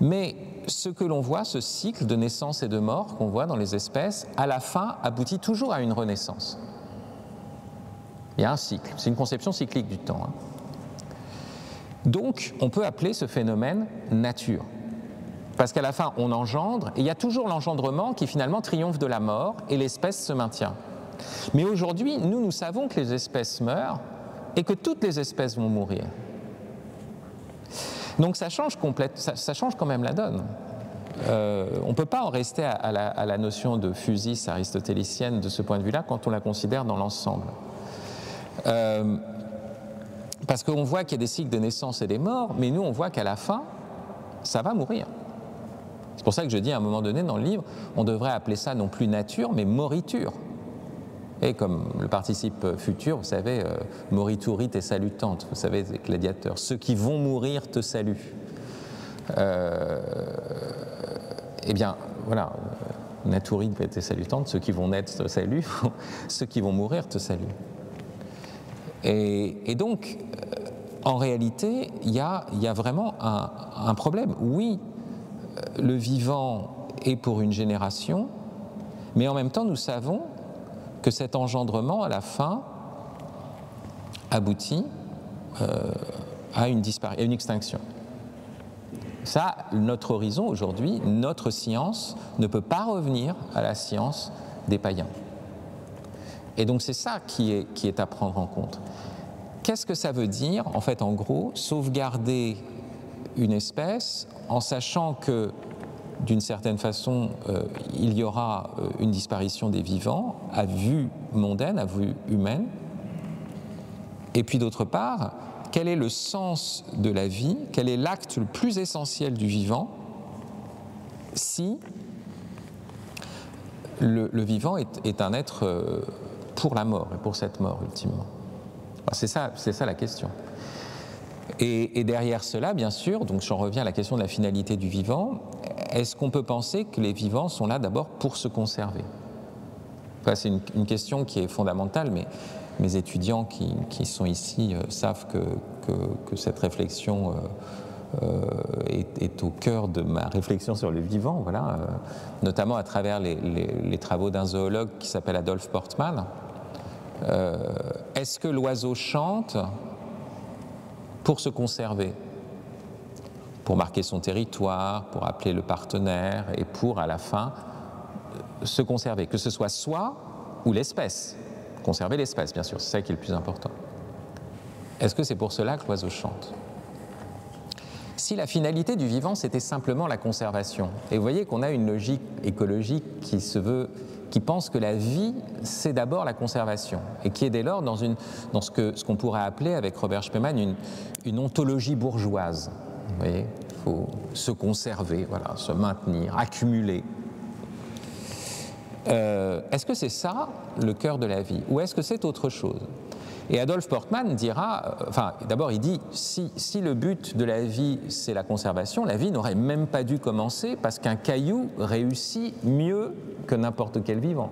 mais ce que l'on voit, ce cycle de naissance et de mort qu'on voit dans les espèces, à la fin aboutit toujours à une renaissance. Il y a un cycle, c'est une conception cyclique du temps. Donc, on peut appeler ce phénomène nature. Parce qu'à la fin, on engendre, et il y a toujours l'engendrement qui finalement triomphe de la mort, et l'espèce se maintient. Mais aujourd'hui, nous savons que les espèces meurent, et que toutes les espèces vont mourir. Donc ça change quand même la donne. On ne peut pas en rester à la notion de physis aristotélicienne de ce point de vue-là quand on la considère dans l'ensemble. Parce qu'on voit qu'il y a des cycles de naissance et des morts, mais nous on voit qu'à la fin, ça va mourir. C'est pour ça que je dis à un moment donné dans le livre, on devrait appeler ça non plus nature, mais moriture. Et comme le participe futur, vous savez, moriturit et salutante, vous savez, les gladiateurs, ceux qui vont mourir te saluent. Eh bien, voilà, naturit et salutante, ceux qui vont naître te saluent, ceux qui vont mourir te saluent. Et donc, en réalité, il y a vraiment un problème. Oui, le vivant est pour une génération, mais en même temps, nous savons que cet engendrement, à la fin, aboutit à une extinction. Ça, notre horizon aujourd'hui, notre science ne peut pas revenir à la science des païens. Et donc c'est ça qui est à prendre en compte. Qu'est-ce que ça veut dire, en fait, en gros, sauvegarder une espèce en sachant que d'une certaine façon, il y aura une disparition des vivants à vue mondaine, à vue humaine. Et puis d'autre part, quel est le sens de la vie, quel est l'acte le plus essentiel du vivant si le vivant est un être pour la mort et pour cette mort ultimement. C'est ça la question. Et derrière cela, bien sûr, donc j'en reviens à la question de la finalité du vivant, est-ce qu'on peut penser que les vivants sont là d'abord pour se conserver? Enfin, c'est une question qui est fondamentale, mais mes étudiants qui sont ici savent que cette réflexion est au cœur de ma réflexion sur le vivant, voilà, notamment à travers les travaux d'un zoologue qui s'appelle Adolphe Portman. Est-ce que l'oiseau chante pour se conserver, pour marquer son territoire, pour appeler le partenaire et pour, à la fin, se conserver, que ce soit soi ou l'espèce? Conserver l'espèce, bien sûr, c'est ça qui est le plus important. Est-ce que c'est pour cela que l'oiseau chante? Si la finalité du vivant, c'était simplement la conservation, et vous voyez qu'on a une logique écologique qui pense que la vie, c'est d'abord la conservation, et qui est dès lors dans ce qu'on pourrait appeler, avec Robert Spemann, une ontologie bourgeoise. Vous voyez, il faut se conserver, voilà, se maintenir, accumuler. Est-ce que c'est ça le cœur de la vie, ou est-ce que c'est autre chose? Et Adolphe Portman dira, d'abord il dit, si le but de la vie c'est la conservation, la vie n'aurait même pas dû commencer parce qu'un caillou réussit mieux que n'importe quel vivant.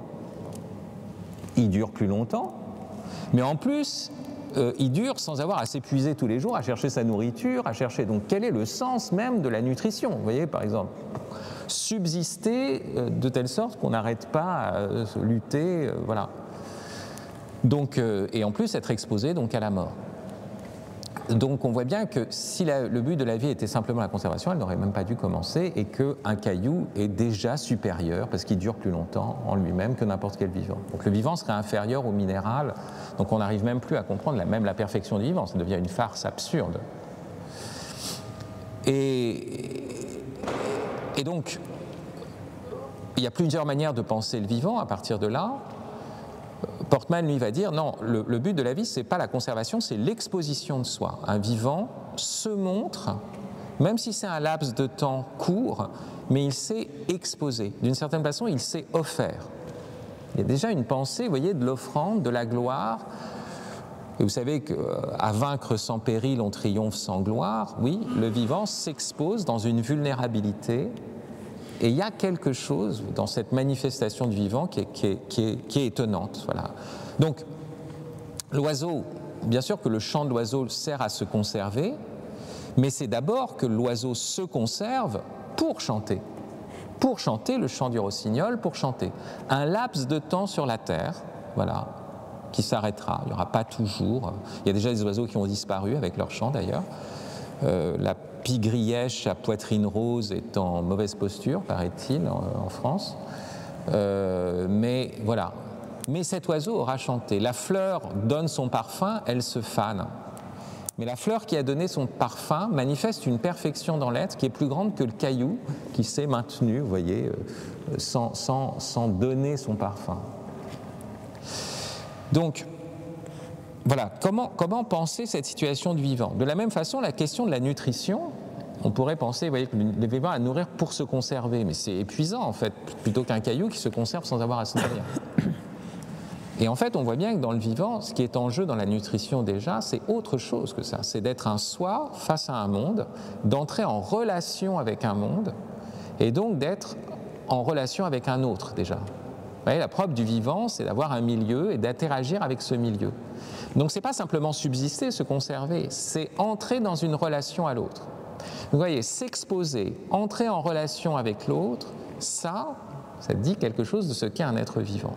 Il dure plus longtemps, mais en plus, il dure sans avoir à s'épuiser tous les jours, à chercher sa nourriture, à chercher. Donc quel est le sens même de la nutrition? Vous voyez, par exemple, subsister de telle sorte qu'on n'arrête pas à lutter, voilà. Donc, et en plus être exposé donc à la mort. Donc on voit bien que si le but de la vie était simplement la conservation, elle n'aurait même pas dû commencer, et qu'un caillou est déjà supérieur, parce qu'il dure plus longtemps en lui-même que n'importe quel vivant. Donc le vivant serait inférieur au minéral, donc on n'arrive même plus à comprendre même la perfection du vivant, ça devient une farce absurde. Et donc, il y a plusieurs manières de penser le vivant à partir de là. Portman, lui, va dire, non, le but de la vie, ce n'est pas la conservation, c'est l'exposition de soi. Un vivant se montre, même si c'est un laps de temps court, mais il s'est exposé. D'une certaine façon, il s'est offert. Il y a déjà une pensée, vous voyez, de l'offrande, de la gloire. Et vous savez qu'à vaincre sans péril, on triomphe sans gloire. Oui, le vivant s'expose dans une vulnérabilité. Et il y a quelque chose dans cette manifestation du vivant qui est étonnante. Voilà. Donc, l'oiseau, bien sûr que le chant de l'oiseau sert à se conserver, mais c'est d'abord que l'oiseau se conserve pour chanter. Pour chanter le chant du rossignol, pour chanter. Un laps de temps sur la terre, voilà, qui s'arrêtera. Il n'y aura pas toujours. Il y a déjà des oiseaux qui ont disparu avec leur chant d'ailleurs. La pie-grièche à poitrine rose est en mauvaise posture, paraît-il, en France. Mais voilà. Mais cet oiseau aura chanté. La fleur donne son parfum, elle se fane. Mais la fleur qui a donné son parfum manifeste une perfection dans l'être qui est plus grande que le caillou qui s'est maintenu, vous voyez, sans donner son parfum. Donc, voilà, comment penser cette situation de vivant? De la même façon, la question de la nutrition, on pourrait penser, vous voyez, que le vivant à nourrir pour se conserver, mais c'est épuisant en fait, plutôt qu'un caillou qui se conserve sans avoir à se nourrir. Et en fait, on voit bien que dans le vivant, ce qui est en jeu dans la nutrition déjà, c'est autre chose que ça. C'est d'être un soi face à un monde, d'entrer en relation avec un monde, et donc d'être en relation avec un autre déjà. Vous voyez, la preuve du vivant, c'est d'avoir un milieu et d'interagir avec ce milieu. Donc ce n'est pas simplement subsister, se conserver, c'est entrer dans une relation à l'autre. Vous voyez, s'exposer, entrer en relation avec l'autre, ça dit quelque chose de ce qu'est un être vivant.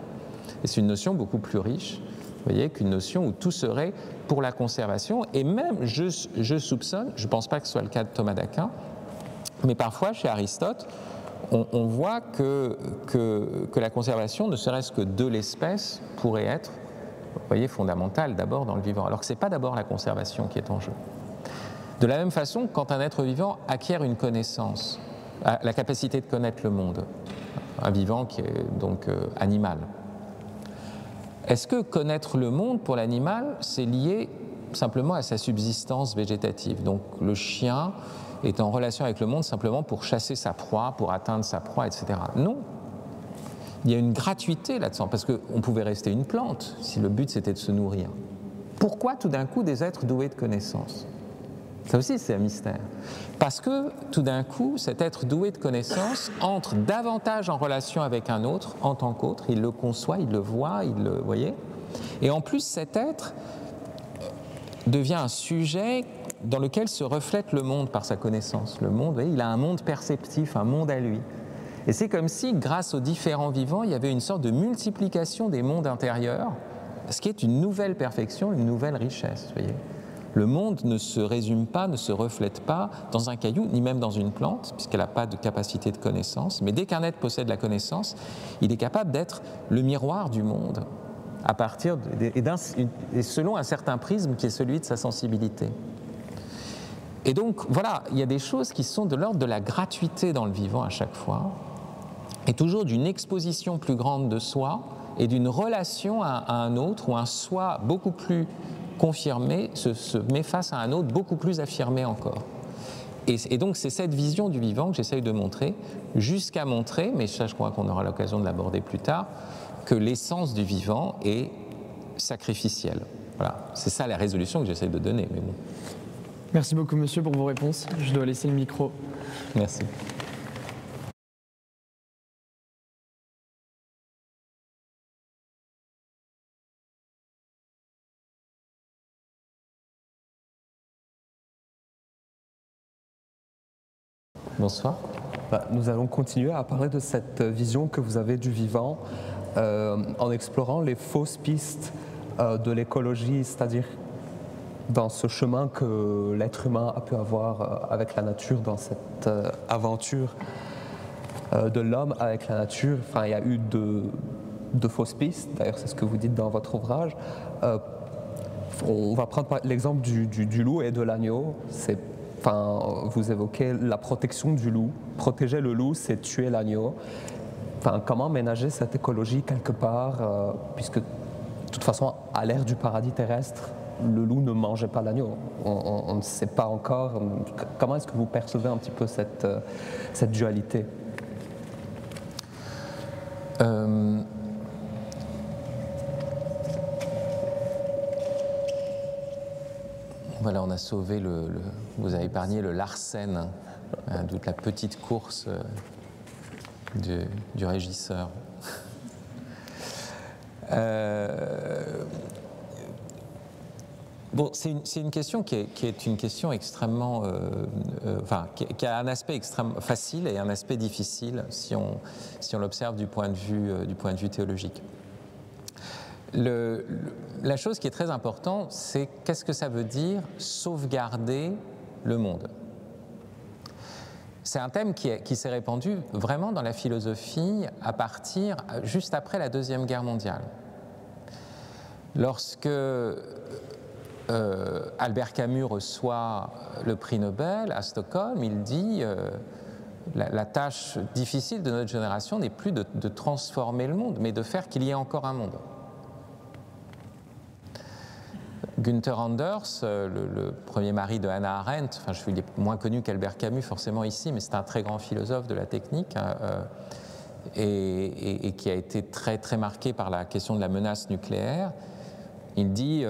Et c'est une notion beaucoup plus riche, vous voyez, qu'une notion où tout serait pour la conservation. Et même, je soupçonne, je ne pense pas que ce soit le cas de Thomas d'Aquin, mais parfois chez Aristote, on voit que la conservation, ne serait-ce que de l'espèce, pourrait être, vous voyez, fondamentale d'abord dans le vivant, alors que ce n'est pas d'abord la conservation qui est en jeu. De la même façon, quand un être vivant acquiert une connaissance, la capacité de connaître le monde, un vivant qui est donc animal, est-ce que connaître le monde pour l'animal, c'est lié simplement à sa subsistance végétative? Donc le chien est en relation avec le monde simplement pour chasser sa proie, pour atteindre sa proie, etc. Non. Il y a une gratuité là-dedans, parce qu'on pouvait rester une plante si le but c'était de se nourrir. pourquoi tout d'un coup des êtres doués de connaissance? Ça aussi, c'est un mystère. Parce que tout d'un coup, cet être doué de connaissance entre davantage en relation avec un autre en tant qu'autre. Il le conçoit, il le voit, vous voyez. Et en plus, cet être devient un sujet dans lequel se reflète le monde par sa connaissance. Le monde, vous voyez, il a un monde perceptif, un monde à lui. Et c'est comme si, grâce aux différents vivants, il y avait une sorte de multiplication des mondes intérieurs, ce qui est une nouvelle perfection, une nouvelle richesse, vous voyez. Le monde ne se résume pas, ne se reflète pas dans un caillou, ni même dans une plante, puisqu'elle n'a pas de capacité de connaissance. Mais dès qu'un être possède la connaissance, il est capable d'être le miroir du monde, à partir et selon un certain prisme qui est celui de sa sensibilité. Et donc, voilà, il y a des choses qui sont de l'ordre de la gratuité dans le vivant à chaque fois, et toujours d'une exposition plus grande de soi, et d'une relation à un autre, ou un soi beaucoup plus confirmé se met face à un autre beaucoup plus affirmé encore. Et donc c'est cette vision du vivant que j'essaye de montrer, jusqu'à montrer, mais ça je crois qu'on aura l'occasion de l'aborder plus tard, que l'essence du vivant est sacrificielle. Voilà, c'est ça la résolution que j'essaye de donner. Mais bon. Merci beaucoup monsieur pour vos réponses. Je dois laisser le micro. Merci. Bonsoir. Nous allons continuer à parler de cette vision que vous avez du vivant en explorant les fausses pistes de l'écologie, c'est-à-dire dans ce chemin que l'être humain a pu avoir avec la nature, dans cette aventure de l'homme avec la nature. Enfin, il y a eu de fausses pistes, d'ailleurs c'est ce que vous dites dans votre ouvrage. On va prendre l'exemple du loup et de l'agneau. Enfin, vous évoquez la protection du loup. Protéger le loup, c'est tuer l'agneau. Enfin, comment ménager cette écologie quelque part, puisque de toute façon, à l'ère du paradis terrestre, le loup ne mangeait pas l'agneau. On ne sait pas encore. Comment est-ce que vous percevez un petit peu cette dualité? Voilà, on a sauvé vous avez épargné le Larsen, d'où la petite course du régisseur. Bon, c'est une question qui est une question extrêmement, enfin, qui a un aspect extrêmement facile et un aspect difficile si on l'observe du point de vue théologique. La chose qui est très importante, c'est qu'est-ce que ça veut dire sauvegarder le monde. C'est un thème qui s'est répandu vraiment dans la philosophie à partir juste après la Deuxième Guerre mondiale. Lorsque Albert Camus reçoit le prix Nobel à Stockholm, il dit la tâche difficile de notre génération n'est plus de transformer le monde, mais de faire qu'il y ait encore un monde. Günther Anders, le premier mari de Hannah Arendt, enfin, il est moins connu qu'Albert Camus forcément ici, mais c'est un très grand philosophe de la technique et qui a été très, très marqué par la question de la menace nucléaire. Il dit,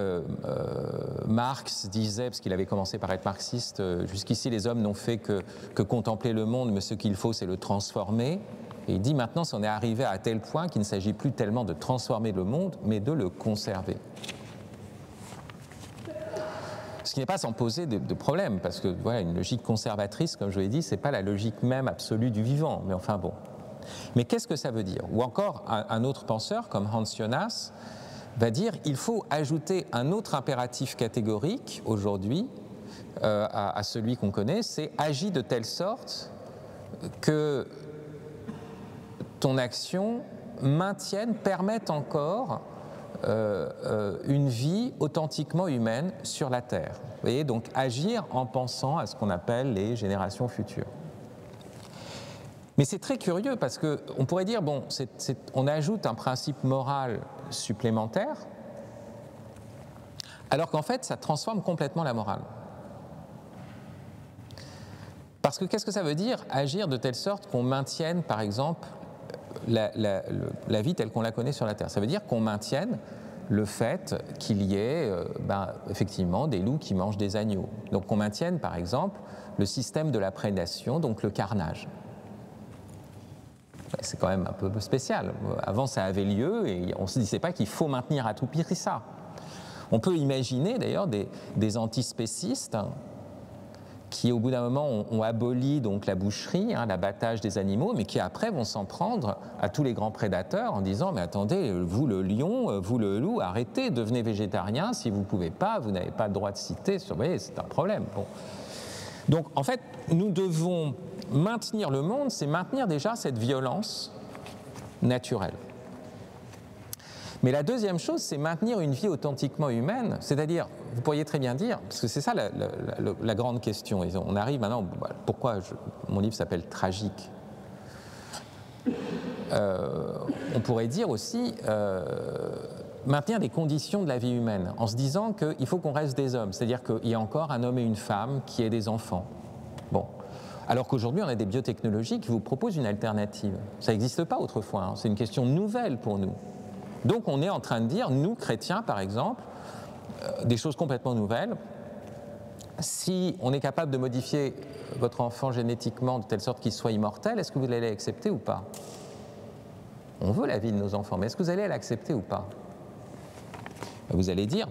Marx disait, parce qu'il avait commencé par être marxiste, jusqu'ici les hommes n'ont fait que contempler le monde, mais ce qu'il faut c'est le transformer. Et il dit maintenant on est arrivé à tel point qu'il ne s'agit plus tellement de transformer le monde, mais de le conserver. Ce qui n'est pas sans poser de problème, parce que voilà, une logique conservatrice, comme je l'ai dit, ce n'est pas la logique même absolue du vivant, mais enfin bon. Mais qu'est-ce que ça veut dire? Ou encore, un autre penseur, comme Hans Jonas, va dire il faut ajouter un autre impératif catégorique, aujourd'hui, à celui qu'on connaît, c'est agis de telle sorte que ton action maintienne, permette encore une vie authentiquement humaine sur la Terre. Vous voyez, donc agir en pensant à ce qu'on appelle les générations futures. Mais c'est très curieux parce qu'on pourrait dire, bon, on ajoute un principe moral supplémentaire, alors qu'en fait, ça transforme complètement la morale. Parce que qu'est-ce que ça veut dire, agir de telle sorte qu'on maintienne, par exemple, la vie telle qu'on la connaît sur la Terre? Ça veut dire qu'on maintienne le fait qu'il y ait effectivement des loups qui mangent des agneaux. Donc qu'on maintienne par exemple le système de la prédation, donc le carnage. C'est quand même un peu spécial. Avant ça avait lieu et on ne se disait pas qu'il faut maintenir à tout prix ça. On peut imaginer d'ailleurs des antispécistes qui au bout d'un moment ont aboli donc la boucherie, l'abattage des animaux, mais qui après vont s'en prendre à tous les grands prédateurs en disant mais attendez, vous le lion, vous le loup, arrêtez, devenez végétarien, si vous ne pouvez pas, vous n'avez pas le droit de citer, vous voyez, c'est un problème. Bon. Donc en fait, nous devons maintenir le monde, c'est maintenir déjà cette violence naturelle. Mais la deuxième chose, c'est maintenir une vie authentiquement humaine, c'est-à-dire, vous pourriez très bien dire, parce que c'est ça la grande question, et on arrive maintenant, pourquoi mon livre s'appelle « Tragique ». On pourrait dire aussi maintenir des conditions de la vie humaine, en se disant qu'il faut qu'on reste des hommes, c'est-à-dire qu'il y a encore un homme et une femme qui aient des enfants. Bon. Alors qu'aujourd'hui, on a des biotechnologies qui vous proposent une alternative. Ça n'existe pas autrefois, c'est une question nouvelle pour nous. Donc on est en train de dire, nous chrétiens par exemple, des choses complètement nouvelles. Si on est capable de modifier votre enfant génétiquement de telle sorte qu'il soit immortel, est-ce que vous allez l'accepter ou pas? On veut la vie de nos enfants, mais est-ce que vous allez l'accepter ou pas? Vous allez dire,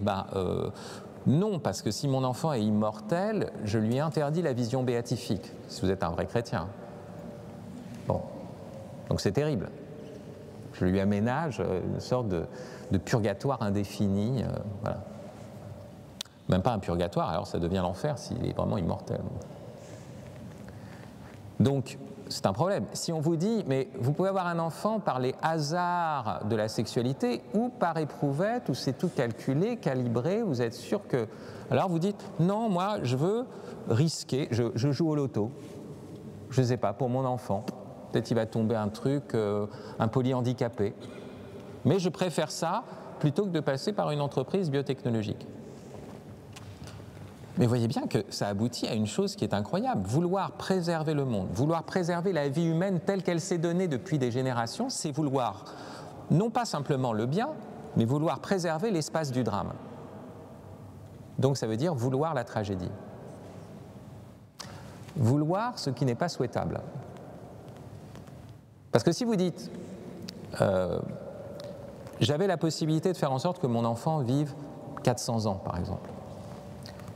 non, parce que si mon enfant est immortel, je lui interdis la vision béatifique, si vous êtes un vrai chrétien. Bon, donc c'est terrible. Je lui aménage une sorte de purgatoire indéfini, voilà. Même pas un purgatoire, alors ça devient l'enfer s'il est vraiment immortel. Donc, c'est un problème. Si on vous dit, mais vous pouvez avoir un enfant par les hasards de la sexualité ou par éprouvette, où c'est tout calculé, calibré, vous êtes sûr que... Alors vous dites, non, moi, je veux risquer, je joue au loto, je ne sais pas, pour mon enfant. Peut-être il va tomber un truc, un polyhandicapé. Mais je préfère ça plutôt que de passer par une entreprise biotechnologique. Mais voyez bien que ça aboutit à une chose qui est incroyable. Vouloir préserver le monde, vouloir préserver la vie humaine telle qu'elle s'est donnée depuis des générations, c'est vouloir non pas simplement le bien, mais vouloir préserver l'espace du drame. Donc ça veut dire vouloir la tragédie. Vouloir ce qui n'est pas souhaitable. Parce que si vous dites, j'avais la possibilité de faire en sorte que mon enfant vive 400 ans, par exemple,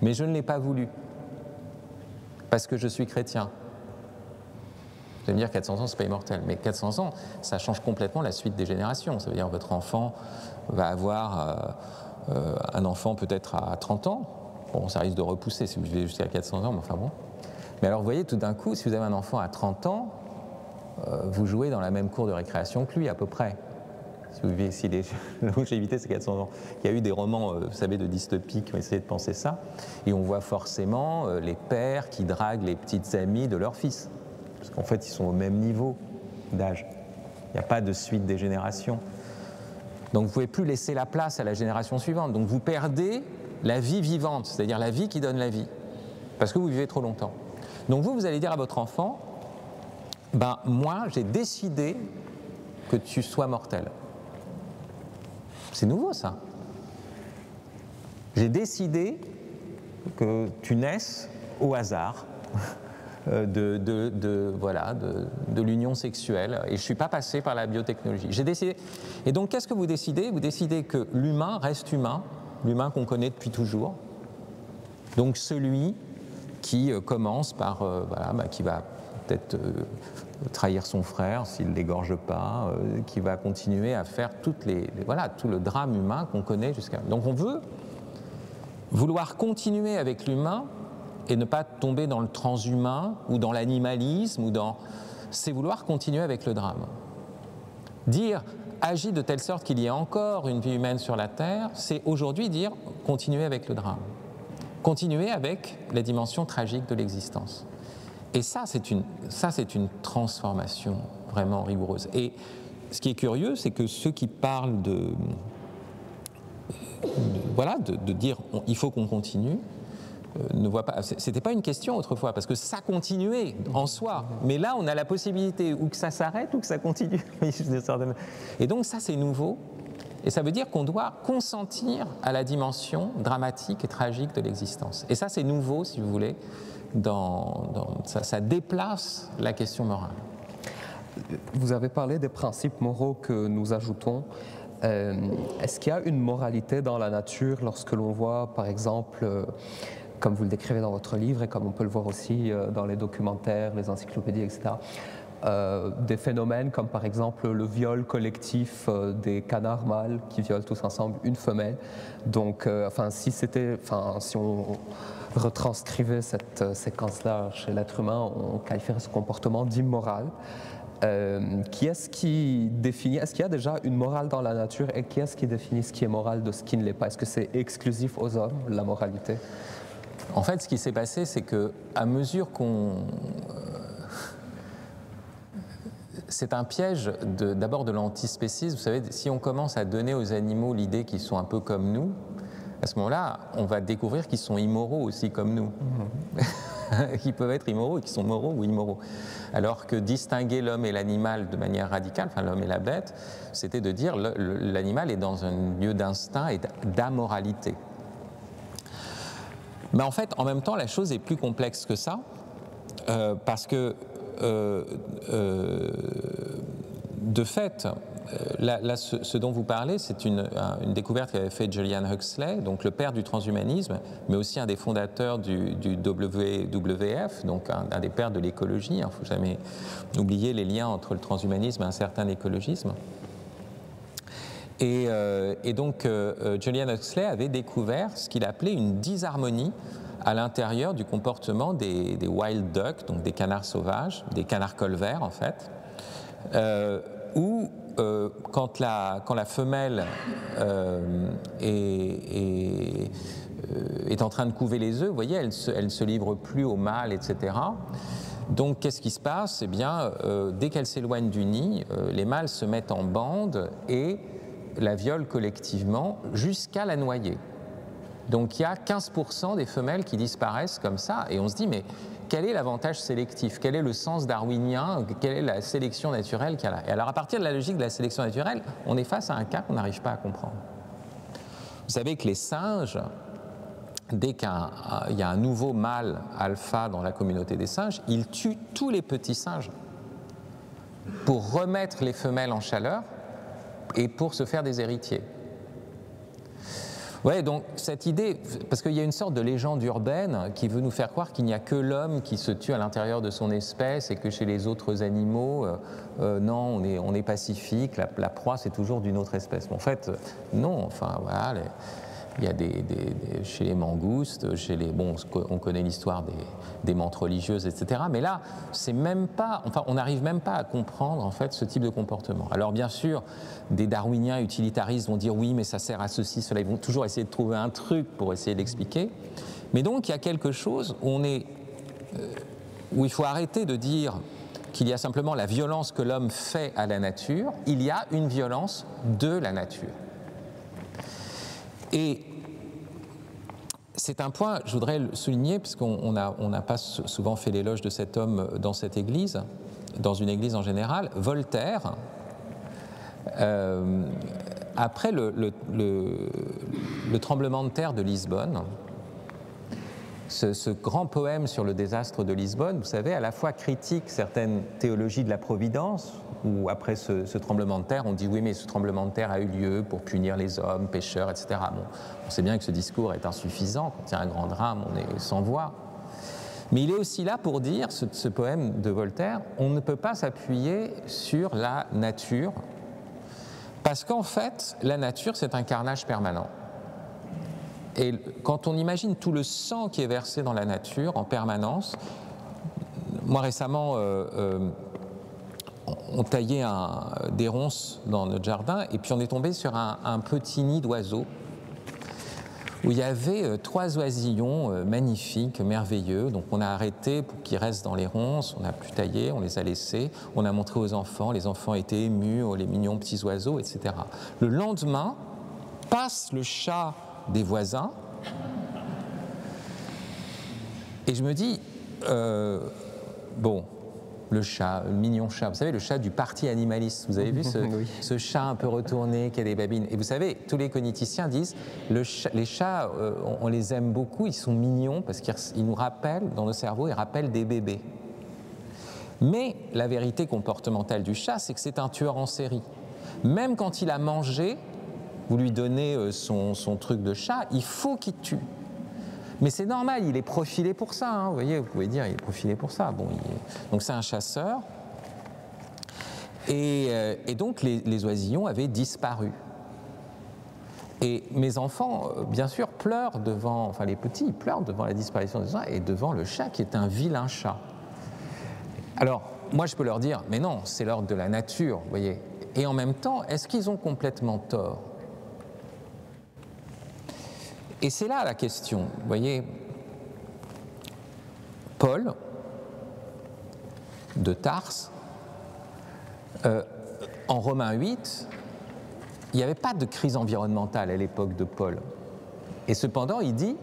mais je ne l'ai pas voulu, parce que je suis chrétien. Vous allez me dire 400 ans, ce n'est pas immortel, mais 400 ans, ça change complètement la suite des générations. Ça veut dire que votre enfant va avoir un enfant peut-être à 30 ans. Bon, ça risque de repousser si vous vivez jusqu'à 400 ans, mais enfin bon. Mais alors, vous voyez, tout d'un coup, si vous avez un enfant à 30 ans, vous jouez dans la même cour de récréation que lui, à peu près. Si vous vivez, si la longévité, c'est 400 ans. Il y a eu des romans, vous savez, de dystopie qui ont essayé de penser ça. Et on voit forcément les pères qui draguent les petites amies de leurs fils. Parce qu'en fait, ils sont au même niveau d'âge. Il n'y a pas de suite des générations. Donc, vous ne pouvez plus laisser la place à la génération suivante. Donc, vous perdez la vie vivante, c'est-à-dire la vie qui donne la vie. Parce que vous vivez trop longtemps. Donc, vous allez dire à votre enfant, moi, j'ai décidé que tu sois mortel. C'est nouveau, ça. J'ai décidé que tu naisses au hasard de l'union sexuelle et je ne suis pas passé par la biotechnologie. J'ai décidé. Et donc, qu'est-ce que vous décidez? Vous décidez que l'humain reste humain, l'humain qu'on connaît depuis toujours. Donc, celui qui commence par, qui va peut-être trahir son frère s'il ne l'égorge pas, qui va continuer à faire tout le drame humain qu'on connaît jusqu'à... Donc on veut vouloir continuer avec l'humain et ne pas tomber dans le transhumain ou dans l'animalisme, c'est vouloir continuer avec le drame. Dire agis de telle sorte qu'il y ait encore une vie humaine sur la Terre, c'est aujourd'hui dire continuer avec le drame. Continuer avec la dimension tragique de l'existence. Et ça, c'est une transformation vraiment rigoureuse. Et ce qui est curieux, c'est que ceux qui parlent de dire il faut qu'on continue, ne voient pas. C'était pas une question autrefois, parce que ça continuait en soi. Mais là, on a la possibilité ou que ça s'arrête ou que ça continue. Et donc ça, c'est nouveau. Et ça veut dire qu'on doit consentir à la dimension dramatique et tragique de l'existence. Et ça, c'est nouveau, si vous voulez, ça déplace la question morale. Vous avez parlé des principes moraux que nous ajoutons. Est-ce qu'il y a une moralité dans la nature lorsque l'on voit, par exemple, comme vous le décrivez dans votre livre et comme on peut le voir aussi dans les documentaires, les encyclopédies, etc., des phénomènes comme par exemple le viol collectif des canards mâles qui violent tous ensemble une femelle. Donc, si on retranscrivait cette séquence-là chez l'être humain, on qualifierait ce comportement d'immoral. Qui est-ce qui définit, est-ce qu'il y a déjà une morale dans la nature et qui est-ce qui définit ce qui est moral de ce qui ne l'est pas? Est-ce que c'est exclusif aux hommes, la moralité? En fait, ce qui s'est passé, c'est qu'à mesure qu'on... C'est un piège d'abord de l'antispécisme. Vous savez, si on commence à donner aux animaux l'idée qu'ils sont un peu comme nous, à ce moment-là, on va découvrir qu'ils sont immoraux aussi comme nous. Qui peuvent être immoraux et qui sont moraux ou immoraux. Alors que distinguer l'homme et l'animal de manière radicale, enfin l'homme et la bête, c'était de dire l'animal est dans un lieu d'instinct et d'amoralité. Mais en fait, en même temps, la chose est plus complexe que ça, parce que de fait, là, ce dont vous parlez, c'est une découverte qu'avait fait Julian Huxley, donc le père du transhumanisme, mais aussi un des fondateurs du WWF, donc un des pères de l'écologie. Il ne faut jamais oublier les liens entre le transhumanisme et un certain écologisme. Et donc, Julian Huxley avait découvert ce qu'il appelait une disharmonie à l'intérieur du comportement des wild ducks, donc des canards sauvages, des canards colverts en fait, où quand la femelle est en train de couver les œufs, vous voyez, elle ne se livre plus au mâle, etc. Donc, qu'est-ce qui se passe? Eh bien, dès qu'elle s'éloigne du nid, les mâles se mettent en bande et la violent collectivement jusqu'à la noyer. Donc, il y a 15% des femelles qui disparaissent comme ça, et on se dit, mais quel est l'avantage sélectif? Quel est le sens darwinien? Quelle est la sélection naturelle qu'il y a là? Et alors, à partir de la logique de la sélection naturelle, on est face à un cas qu'on n'arrive pas à comprendre. Vous savez que les singes, dès qu'il y a un nouveau mâle alpha dans la communauté des singes, ils tuent tous les petits singes pour remettre les femelles en chaleur et pour se faire des héritiers. Oui, donc cette idée, parce qu'il y a une sorte de légende urbaine qui veut nous faire croire qu'il n'y a que l'homme qui se tue à l'intérieur de son espèce et que chez les autres animaux, non, on est pacifique, la proie c'est toujours d'une autre espèce. Mais en fait, non, enfin voilà, il y a chez les mangoustes, on connaît l'histoire des mantes religieuses, etc. Mais là, c'est même pas, enfin, on n'arrive même pas à comprendre en fait ce type de comportement. Alors bien sûr, des darwiniens utilitaristes vont dire oui, mais ça sert à ceci, cela. Ils vont toujours essayer de trouver un truc pour essayer d'expliquer. Mais donc il y a quelque chose où où il faut arrêter de dire qu'il y a simplement la violence que l'homme fait à la nature. Il y a une violence de la nature. Et c'est un point, je voudrais le souligner, puisqu'on n'a pas souvent fait l'éloge de cet homme dans cette église, dans une église en général. Voltaire, après le tremblement de terre de Lisbonne, ce grand poème sur le désastre de Lisbonne, vous savez, à la fois critique certaines théologies de la providence, où après ce tremblement de terre, on dit oui, mais ce tremblement de terre a eu lieu pour punir les hommes, pécheurs, etc. Bon, on sait bien que ce discours est insuffisant, quand il y a un grand drame, on est sans voix. Mais il est aussi là pour dire, ce poème de Voltaire, on ne peut pas s'appuyer sur la nature, parce qu'en fait, la nature, c'est un carnage permanent. Et quand on imagine tout le sang qui est versé dans la nature en permanence, moi récemment, on taillait des ronces dans notre jardin et puis on est tombé sur un petit nid d'oiseaux où il y avait 3 oisillons magnifiques, merveilleux. Donc on a arrêté pour qu'ils restent dans les ronces, on n'a plus taillé, on les a laissés, on a montré aux enfants, les enfants étaient émus, oh, les mignons petits oiseaux, etc. Le lendemain, passe le chat des voisins et je me dis, bon, le chat, le mignon chat, vous savez, le chat du parti animaliste. Vous avez vu ce chat un peu retourné qui a des babines? Et vous savez, tous les cogniticiens disent les chats, on les aime beaucoup, ils sont mignons parce qu'ils nous rappellent, dans nos cerveaux, ils rappellent des bébés. Mais la vérité comportementale du chat, c'est que c'est un tueur en série. Même quand il a mangé, vous lui donnez son truc de chat, il faut qu'il tue. Mais c'est normal, il est profilé pour ça, hein, vous voyez, vous pouvez dire, il est profilé pour ça. Bon, donc c'est un chasseur. Et donc les oisillons avaient disparu. Et mes enfants, bien sûr, pleurent devant, enfin les petits, ils pleurent devant la disparition des oiseaux et devant le chat qui est un vilain chat. Alors, moi je peux leur dire, mais non, c'est l'ordre de la nature, vous voyez. Et en même temps, est-ce qu'ils ont complètement tort ? Et c'est là la question, vous voyez, Paul de Tarse, en Romains 8, il n'y avait pas de crise environnementale à l'époque de Paul. Et cependant, il dit,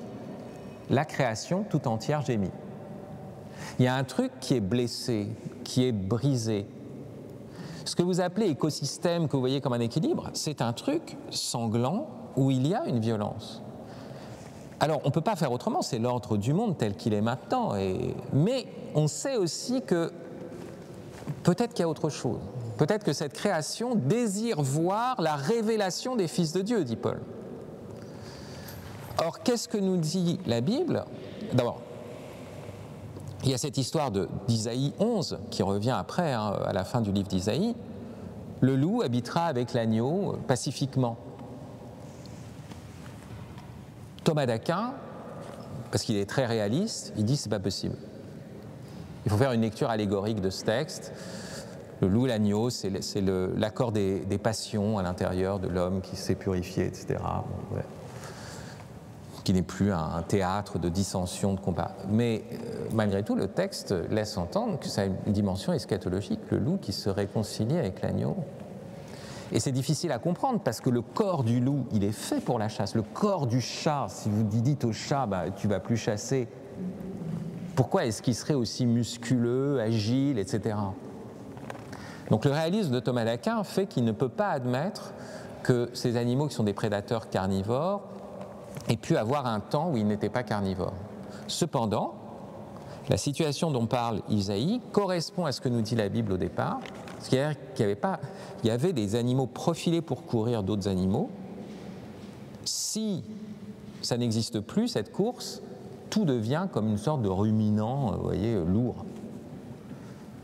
la création tout entière gémit. Il y a un truc qui est blessé, qui est brisé. Ce que vous appelez écosystème, que vous voyez comme un équilibre, c'est un truc sanglant où il y a une violence. Alors, on ne peut pas faire autrement, c'est l'ordre du monde tel qu'il est maintenant. Mais on sait aussi que peut-être qu'il y a autre chose. Peut-être que cette création désire voir la révélation des fils de Dieu, dit Paul. Or, qu'est-ce que nous dit la Bible? D'abord, il y a cette histoire d'Isaïe 11 qui revient après, hein, à la fin du livre d'Isaïe. Le loup habitera avec l'agneau pacifiquement. Thomas d'Aquin, parce qu'il est très réaliste, il dit c'est pas possible. Il faut faire une lecture allégorique de ce texte. Le loup et l'agneau, c'est l'accord des passions à l'intérieur de l'homme qui s'est purifié, etc. Bon, ouais. Qui n'est plus un théâtre de dissension, de combat. Mais malgré tout, le texte laisse entendre que ça a une dimension eschatologique, le loup qui se réconcilie avec l'agneau. Et c'est difficile à comprendre parce que le corps du loup, il est fait pour la chasse. Le corps du chat, si vous dites au chat, bah, tu ne vas plus chasser, pourquoi est-ce qu'il serait aussi musculeux, agile, etc. Donc le réalisme de Thomas d'Aquin fait qu'il ne peut pas admettre que ces animaux qui sont des prédateurs carnivores aient pu avoir un temps où ils n'étaient pas carnivores. Cependant, la situation dont parle Isaïe correspond à ce que nous dit la Bible au départ, c'est-à-dire qu'il y avait des animaux profilés pour courir d'autres animaux. Si ça n'existe plus, cette course, tout devient comme une sorte de ruminant, vous voyez, lourd.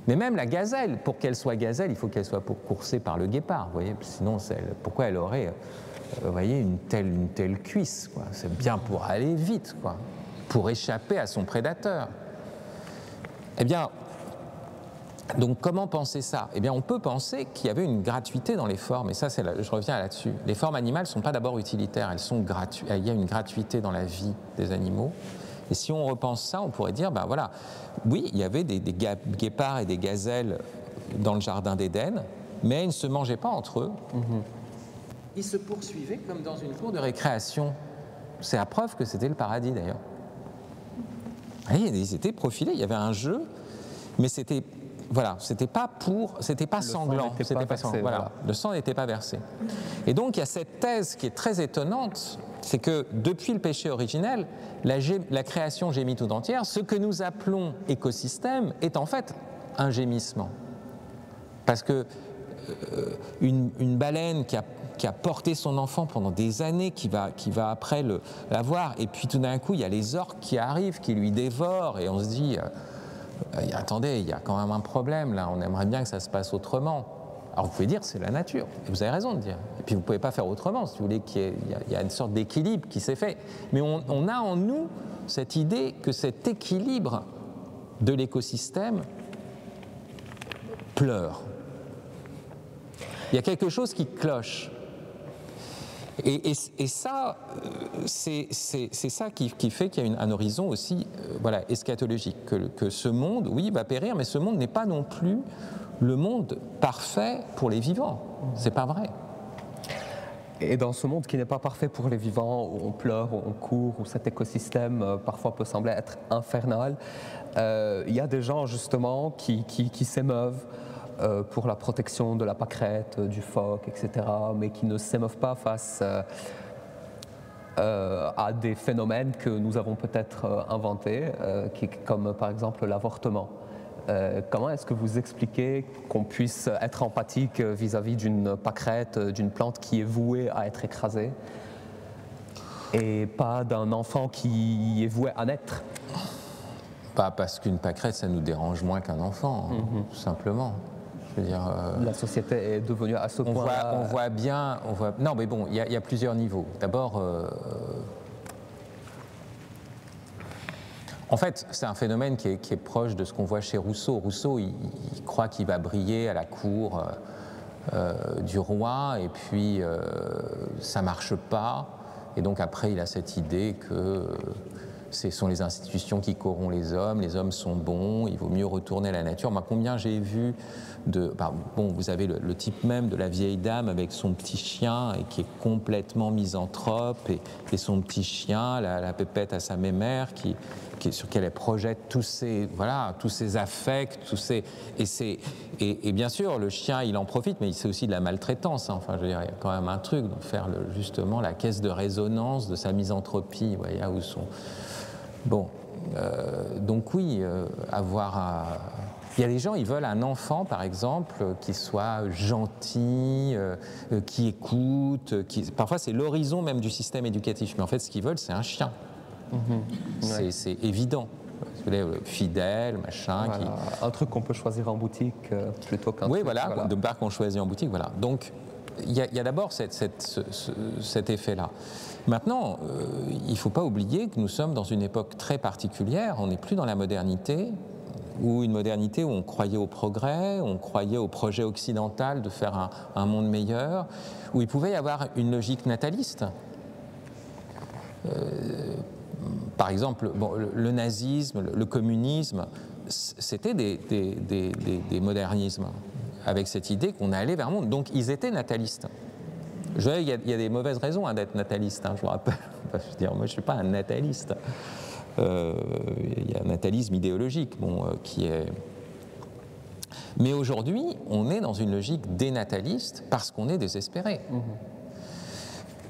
Mais même la gazelle, pour qu'elle soit gazelle, il faut qu'elle soit coursée par le guépard, vous voyez, sinon pourquoi elle aurait, vous voyez, une telle cuisse, quoi. C'est bien pour aller vite, quoi, pour échapper à son prédateur. Eh bien, donc comment penser ça? Eh bien, on peut penser qu'il y avait une gratuité dans les formes, et ça, je reviens là-dessus. Les formes animales ne sont pas d'abord utilitaires, elles sont gratuites. Il y a une gratuité dans la vie des animaux. Et si on repense ça, on pourrait dire, ben voilà, oui, il y avait des guépards et des gazelles dans le jardin d'Éden, mais ils ne se mangeaient pas entre eux. Ils se poursuivaient comme dans une cour de récréation. C'est la preuve que c'était le paradis, d'ailleurs. Ils étaient profilés, il y avait un jeu, mais c'était... Voilà, c'était pas sanglant, voilà. Le sang n'était pas versé. Et donc il y a cette thèse qui est très étonnante, c'est que depuis le péché originel, la création gémit tout entière. Ce que nous appelons écosystème est en fait un gémissement, parce que une baleine qui a porté son enfant pendant des années, qui va après l'avoir, et puis tout d'un coup il y a les orques qui arrivent, qui lui dévorent, et on se dit attendez, il y a quand même un problème là, on aimerait bien que ça se passe autrement. Alors vous pouvez dire c'est la nature, et vous avez raison de dire, et puis vous ne pouvez pas faire autrement, si vous voulez qu'il y a une sorte d'équilibre qui s'est fait, mais on a en nous cette idée que cet équilibre de l'écosystème pleure. Il y a quelque chose qui cloche. Et ça, c'est ça qui fait qu'il y a un horizon aussi voilà, eschatologique, que ce monde, oui, va périr, mais ce monde n'est pas non plus le monde parfait pour les vivants. C'est pas vrai. Et dans ce monde qui n'est pas parfait pour les vivants, où on pleure, où on court, où cet écosystème parfois peut sembler être infernal, il y a des gens justement qui s'émeuvent pour la protection de la pâquerette, du phoque, etc., mais qui ne s'émeuvent pas face à des phénomènes que nous avons peut-être inventés, comme par exemple l'avortement. Comment est-ce que vous expliquez qu'on puisse être empathique vis-à-vis d'une pâquerette, d'une plante qui est vouée à être écrasée, et pas d'un enfant qui est voué à naître? Pas parce qu'une pâquerette, ça nous dérange moins qu'un enfant, tout simplement. Je veux dire, la société est devenue à ce point. On voit bien. Non, mais bon, il y a plusieurs niveaux. D'abord, en fait, c'est un phénomène qui est proche de ce qu'on voit chez Rousseau. Rousseau, il croit qu'il va briller à la cour du roi, et puis ça ne marche pas. Et donc après, il a cette idée que ce sont les institutions qui corrompent les hommes sont bons, il vaut mieux retourner à la nature. Moi, combien j'ai vu vous avez le type même de la vieille dame avec son petit chien et qui est complètement misanthrope, et son petit chien, la pépette à sa mémère, sur laquelle elle projette tous ses affects, et bien sûr le chien il en profite, mais c'est aussi de la maltraitance, hein. Enfin, je veux dire, il y a quand même un truc, donc faire justement la caisse de résonance de sa misanthropie, vous voyez, où sont. Bon, donc oui, il y a des gens, ils veulent un enfant, par exemple, qui soit gentil, qui écoute, parfois c'est l'horizon même du système éducatif, mais en fait ce qu'ils veulent c'est un chien. C'est évident. Fidèle, machin. Voilà. Un truc qu'on peut choisir en boutique plutôt qu'un. Oui, voilà, de part qu'on choisit en boutique, voilà. Donc il y a d'abord cet effet-là. Maintenant, il ne faut pas oublier que nous sommes dans une époque très particulière. On n'est plus dans la modernité, ou une modernité où on croyait au progrès, on croyait au projet occidental de faire un monde meilleur, où il pouvait y avoir une logique nataliste. Par exemple, le nazisme, le communisme, c'était des modernismes, avec cette idée qu'on allait vers un monde. Donc ils étaient natalistes. Il y a des mauvaises raisons d'être nataliste, hein, je vous rappelle. Je veux dire, moi je ne suis pas un nataliste. Il y a un natalisme idéologique qui est. Mais aujourd'hui, on est dans une logique dénataliste parce qu'on est désespéré.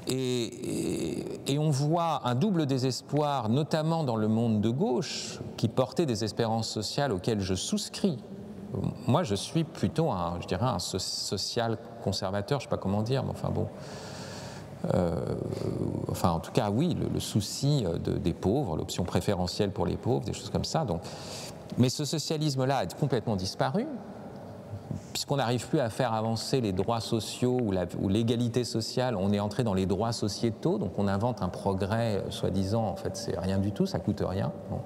Et on voit un double désespoir, notamment dans le monde de gauche, qui portait des espérances sociales auxquelles je souscris. Moi, je suis plutôt un social conservateur, je ne sais pas comment dire, mais enfin bon. En tout cas, oui, le souci des pauvres, l'option préférentielle pour les pauvres, des choses comme ça. Donc. Mais ce socialisme-là a complètement disparu, puisqu'on n'arrive plus à faire avancer les droits sociaux ou l'égalité sociale. On est entré dans les droits sociétaux, donc on invente un progrès soi-disant, en fait, c'est rien du tout, ça coûte rien. Bon.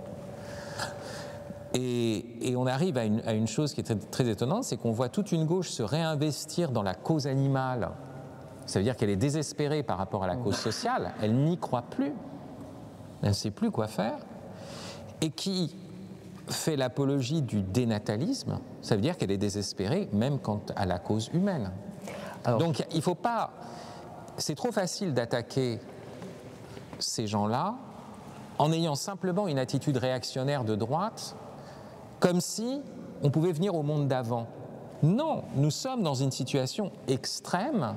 Et on arrive à une chose qui est très, très étonnante, c'est qu'on voit toute une gauche se réinvestir dans la cause animale. Ça veut dire qu'elle est désespérée par rapport à la cause sociale, elle n'y croit plus, elle ne sait plus quoi faire, et qui fait l'apologie du dénatalisme, ça veut dire qu'elle est désespérée même quant à la cause humaine. Alors, donc il ne faut pas... C'est trop facile d'attaquer ces gens-là en ayant simplement une attitude réactionnaire de droite, comme si on pouvait venir au monde d'avant. Non, nous sommes dans une situation extrême,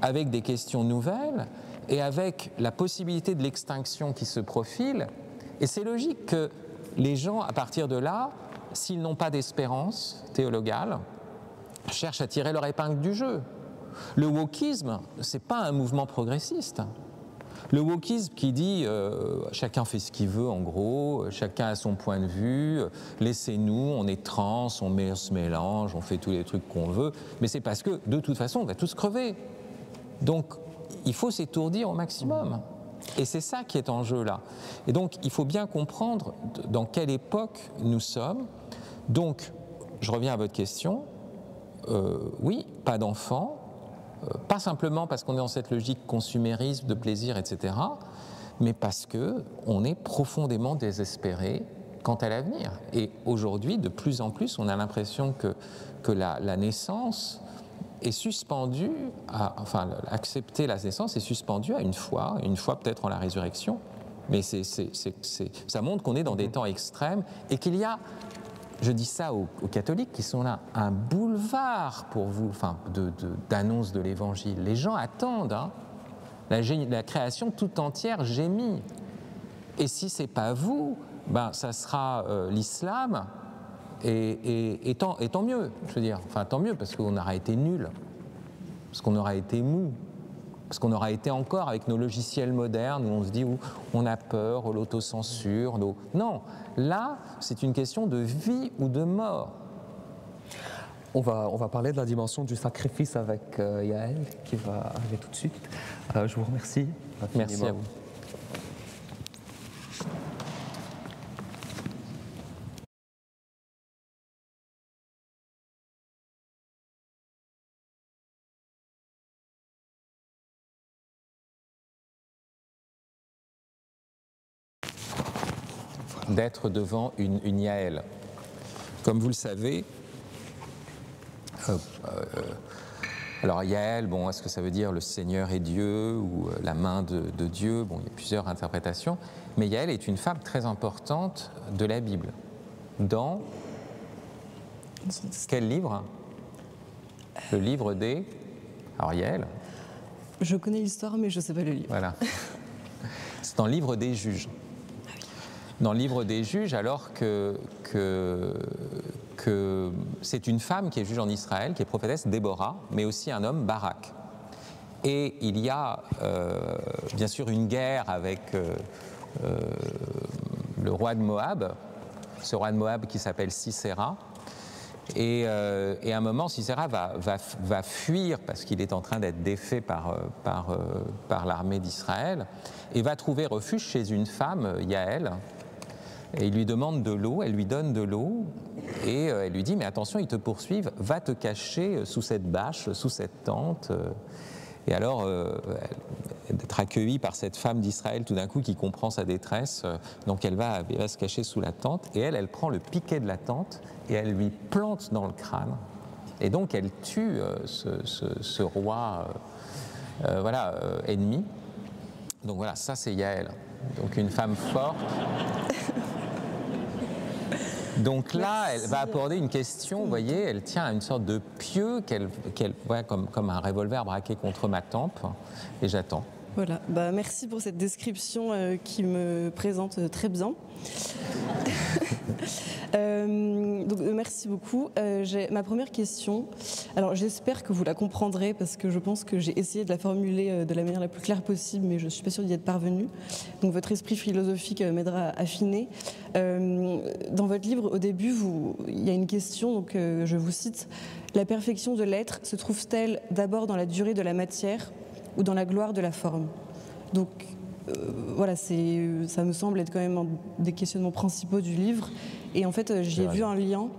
avec des questions nouvelles et avec la possibilité de l'extinction qui se profile. Et c'est logique que les gens, à partir de là, s'ils n'ont pas d'espérance théologale, cherchent à tirer leur épingle du jeu. Le wokisme, ce n'est pas un mouvement progressiste. Le wokisme qui dit chacun fait ce qu'il veut en gros, chacun a son point de vue, laissez-nous, on est trans, on se mélange, on fait tous les trucs qu'on veut, mais c'est parce que de toute façon on va tous crever. Donc il faut s'étourdir au maximum. Et c'est ça qui est en jeu là. Et donc il faut bien comprendre dans quelle époque nous sommes. Donc je reviens à votre question, oui, pas d'enfants. Pas simplement parce qu'on est dans cette logique consumérisme, de plaisir, etc., mais parce qu'on est profondément désespéré quant à l'avenir. Et aujourd'hui, de plus en plus, on a l'impression que la naissance est suspendu, enfin accepter la naissance est suspendu à une fois peut-être en la résurrection, mais ça montre qu'on est dans des temps extrêmes et qu'il y a, je dis ça aux catholiques qui sont là, un boulevard pour vous, enfin, d'annonce de l'évangile. Les gens attendent, hein. La création tout entière gémit. Et si ce n'est pas vous, ben, ça sera l'islam, et tant mieux, je veux dire. Enfin, tant mieux, parce qu'on aura été nuls, parce qu'on aura été mou, parce qu'on aura été encore avec nos logiciels modernes où on se dit où on a peur, l'autocensure. Non, là, c'est une question de vie ou de mort. On va parler de la dimension du sacrifice avec Yael, qui va arriver tout de suite. Je vous remercie. Merci à vous. D'être devant une Yael. Comme vous le savez, alors Yael, bon, est-ce que ça veut dire le Seigneur est Dieu ou la main de Dieu? Bon, il y a plusieurs interprétations, mais Yael est une femme très importante de la Bible. Dans quel livre? Le livre des... Alors Yael? Je connais l'histoire, mais je ne sais pas le livre. Voilà. C'est dans le livre des Juges. Dans le livre des Juges, alors que c'est une femme qui est juge en Israël, qui est prophétesse, Déborah, mais aussi un homme, Barak. Et il y a bien sûr une guerre avec le roi de Moab, ce roi de Moab qui s'appelle Sisera. Et à un moment, Sisera va fuir parce qu'il est en train d'être défait par l'armée d'Israël et va trouver refuge chez une femme, Yael. Et il lui demande de l'eau, elle lui donne de l'eau et elle lui dit « mais attention, ils te poursuivent, va te cacher sous cette bâche, sous cette tente ». Et alors, d'être accueillie par cette femme d'Israël tout d'un coup qui comprend sa détresse, donc elle va se cacher sous la tente et elle prend le piquet de la tente et elle lui plante dans le crâne. Et donc elle tue ce roi ennemi. Donc voilà, ça c'est Yael. Donc une femme forte. Donc là, elle va aborder une question, vous voyez, elle tient à une sorte de pieu comme un revolver braqué contre ma tempe, et j'attends. Voilà, merci pour cette description qui me présente très bien. Donc, merci beaucoup. Ma première question, alors j'espère que vous la comprendrez parce que je pense que j'ai essayé de la formuler de la manière la plus claire possible, mais je ne suis pas sûre d'y être parvenue. Donc votre esprit philosophique m'aidera à affiner. Dans votre livre, au début, il y a une question, donc je vous cite. La perfection de l'être se trouve-t-elle d'abord dans la durée de la matière ou dans la gloire de la forme? Donc voilà, ça me semble être quand même un des questionnements principaux du livre. Et en fait, j'ai vu un lien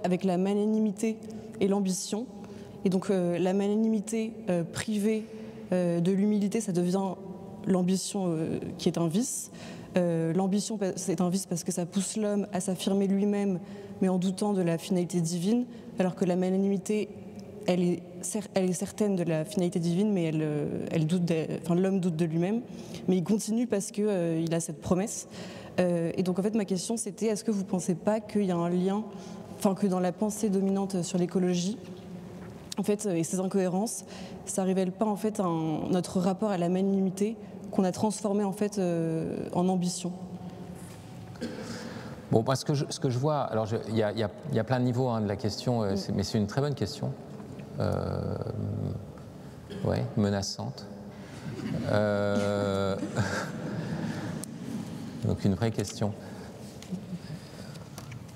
avec la magnanimité et l'ambition. Et donc la magnanimité privée de l'humilité, ça devient l'ambition qui est un vice. L'ambition, c'est un vice parce que ça pousse l'homme à s'affirmer lui-même, mais en doutant de la finalité divine, alors que la magnanimité, elle est certaine de la finalité divine, mais l'homme doute de lui-même, mais il continue parce qu'il a cette promesse. Et donc en fait ma question c'était, est-ce que vous ne pensez pas qu'il y a un lien, que dans la pensée dominante sur l'écologie, en fait, et ces incohérences, ça ne révèle pas en fait notre rapport à la magnanimité qu'on a transformé en fait en ambition? Bon, moi, ce que je vois, alors il y a plein de niveaux de la question, mais c'est une très bonne question. Menaçante. Donc une vraie question.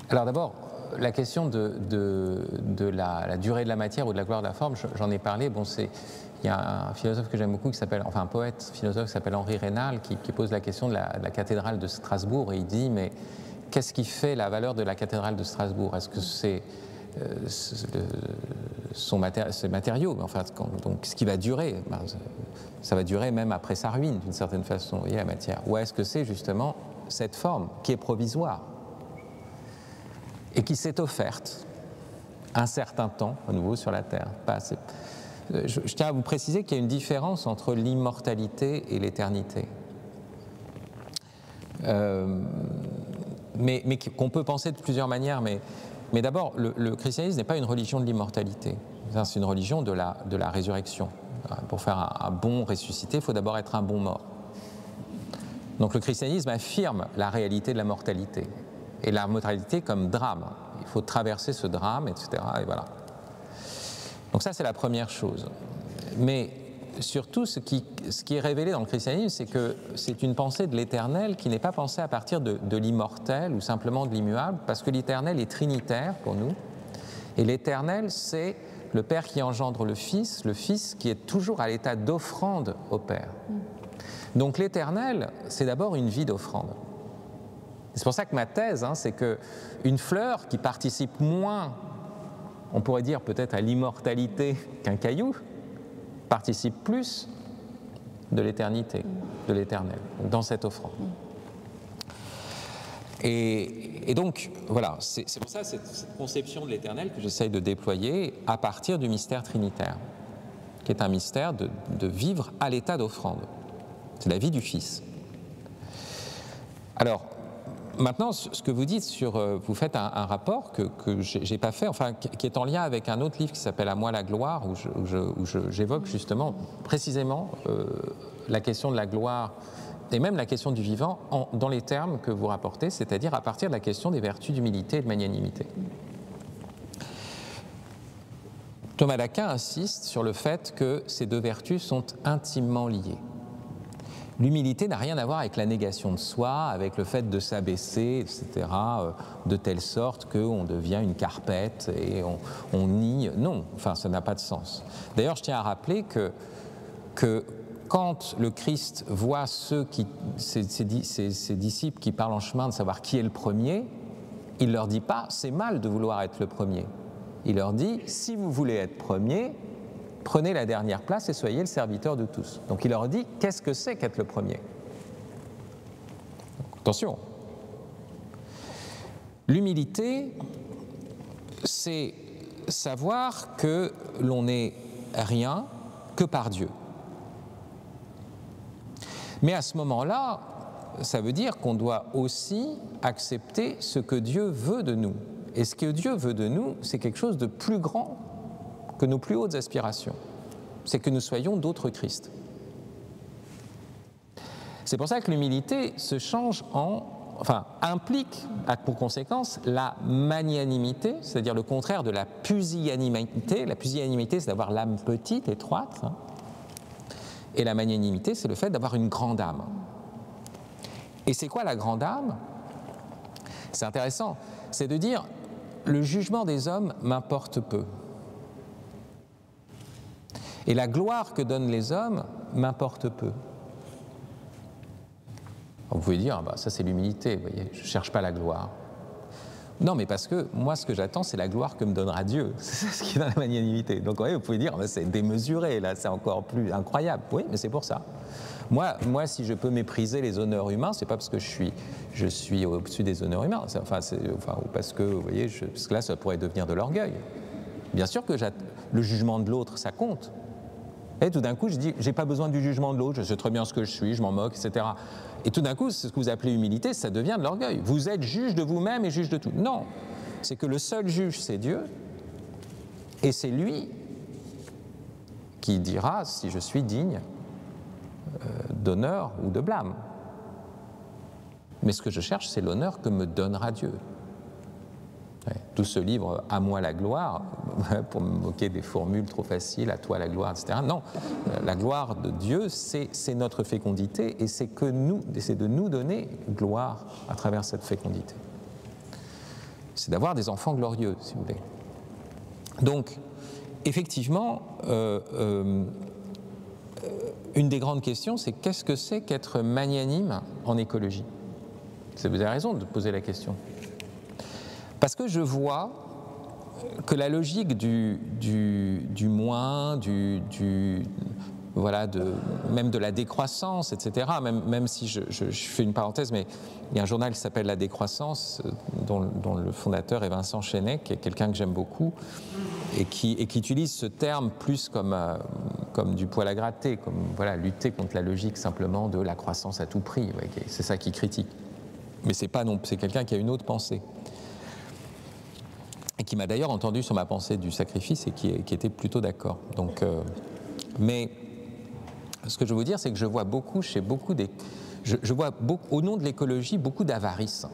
Alors d'abord, la question de la durée de la matière ou de la gloire de la forme, j'en ai parlé. Bon, il y a un philosophe que j'aime beaucoup, un poète philosophe qui s'appelle Henri Reynal, qui pose la question de la cathédrale de Strasbourg, et il dit, mais qu'est-ce qui fait la valeur de la cathédrale de Strasbourg? Est-ce que c'est ses matériaux, donc ce qui va durer, ça va durer même après sa ruine d'une certaine façon, vous voyez, la matière. Ou est-ce que c'est justement cette forme qui est provisoire et qui s'est offerte un certain temps à nouveau sur la Terre. Pas assez. Je tiens à vous préciser qu'il y a une différence entre l'immortalité et l'éternité. Mais qu'on peut penser de plusieurs manières. Mais d'abord, le christianisme n'est pas une religion de l'immortalité. C'est une religion de la résurrection. Pour faire un bon ressuscité, il faut d'abord être un bon mort. Donc le christianisme affirme la réalité de la mortalité. Et la mortalité comme drame. Il faut traverser ce drame, etc. Et voilà. Donc ça, c'est la première chose. Mais surtout, ce qui est révélé dans le christianisme, c'est que c'est une pensée de l'éternel qui n'est pas pensée à partir de l'immortel ou simplement de l'immuable, parce que l'éternel est trinitaire pour nous. Et l'éternel, c'est le Père qui engendre le Fils qui est toujours à l'état d'offrande au Père. Donc l'éternel, c'est d'abord une vie d'offrande. C'est pour ça que ma thèse, c'est qu'une fleur qui participe moins, on pourrait dire peut-être à l'immortalité qu'un caillou, participe plus de l'éternité, de l'éternel, dans cette offrande. Et donc, voilà, c'est pour ça cette conception de l'éternel que j'essaye de déployer à partir du mystère trinitaire, qui est un mystère de vivre à l'état d'offrande. C'est la vie du Fils. Alors, maintenant, ce que vous dites vous faites un rapport que j'ai pas fait, enfin, qui est en lien avec un autre livre qui s'appelle « À moi la gloire », où j'évoque justement, précisément, la question de la gloire et même la question du vivant dans les termes que vous rapportez, c'est-à-dire à partir de la question des vertus d'humilité et de magnanimité. Thomas d'Aquin insiste sur le fait que ces deux vertus sont intimement liées. L'humilité n'a rien à voir avec la négation de soi, avec le fait de s'abaisser, etc., de telle sorte qu'on devient une carpette et on nie. Non, enfin, ça n'a pas de sens. D'ailleurs, je tiens à rappeler que quand le Christ voit ses disciples qui parlent en chemin de savoir qui est le premier, il ne leur dit pas « c'est mal de vouloir être le premier ». Il leur dit « si vous voulez être premier, prenez la dernière place et soyez le serviteur de tous ». Donc il leur dit « qu'est-ce que c'est qu'être le premier ?» Attention. L'humilité, c'est savoir que l'on n'est rien que par Dieu. Mais à ce moment-là, ça veut dire qu'on doit aussi accepter ce que Dieu veut de nous. Et ce que Dieu veut de nous, c'est quelque chose de plus grand que nos plus hautes aspirations. C'est que nous soyons d'autres Christ. C'est pour ça que l'humilité se change implique pour conséquence la magnanimité, c'est-à-dire le contraire de la pusillanimité. La pusillanimité, c'est d'avoir l'âme petite, étroite. Et la magnanimité, c'est le fait d'avoir une grande âme. Et c'est quoi la grande âme? C'est intéressant. C'est de dire, le jugement des hommes m'importe peu. Et la gloire que donnent les hommes m'importe peu. Vous pouvez dire, ça c'est l'humilité, vous voyez, je ne cherche pas la gloire. Non, mais parce que moi, ce que j'attends, c'est la gloire que me donnera Dieu. C'est ce qui est dans la magnanimité. Donc, vous pouvez dire, c'est démesuré, là, c'est encore plus incroyable. Oui, mais c'est pour ça. Moi, si je peux mépriser les honneurs humains, c'est pas parce que je suis au-dessus des honneurs humains, ou parce que, vous voyez, parce que là, ça pourrait devenir de l'orgueil. Bien sûr que le jugement de l'autre, ça compte. Et tout d'un coup, je dis, j'ai pas besoin du jugement de l'autre, je sais très bien ce que je suis, je m'en moque, etc. Et tout d'un coup, c'est ce que vous appelez humilité, ça devient de l'orgueil. Vous êtes juge de vous-même et juge de tout. Non, c'est que le seul juge, c'est Dieu, et c'est lui qui dira si je suis digne d'honneur ou de blâme. Mais ce que je cherche, c'est l'honneur que me donnera Dieu. Tout ce livre « À moi la gloire », pour me moquer des formules trop faciles, « à toi la gloire », etc. Non, la gloire de Dieu, c'est notre fécondité et c'est de nous donner gloire à travers cette fécondité. C'est d'avoir des enfants glorieux, si vous voulez. Donc, effectivement, une des grandes questions, c'est qu'est-ce que c'est qu'être magnanime en écologie? Vous avez raison de poser la question. Parce que je vois que la logique du moins, voilà, même de la décroissance, etc. Même si je fais une parenthèse, mais il y a un journal qui s'appelle La Décroissance, dont le fondateur est Vincent Chenet, qui est quelqu'un que j'aime beaucoup, et qui utilise ce terme plus comme du poil à gratter, comme voilà, lutter contre la logique simplement de la croissance à tout prix. Ouais, c'est ça qu'il critique. Mais c'est quelqu'un qui a une autre pensée. Et qui m'a d'ailleurs entendu sur ma pensée du sacrifice et qui était plutôt d'accord. Donc, mais ce que je veux vous dire, c'est que je vois beaucoup chez beaucoup des... Je vois au nom de l'écologie, beaucoup d'avarice.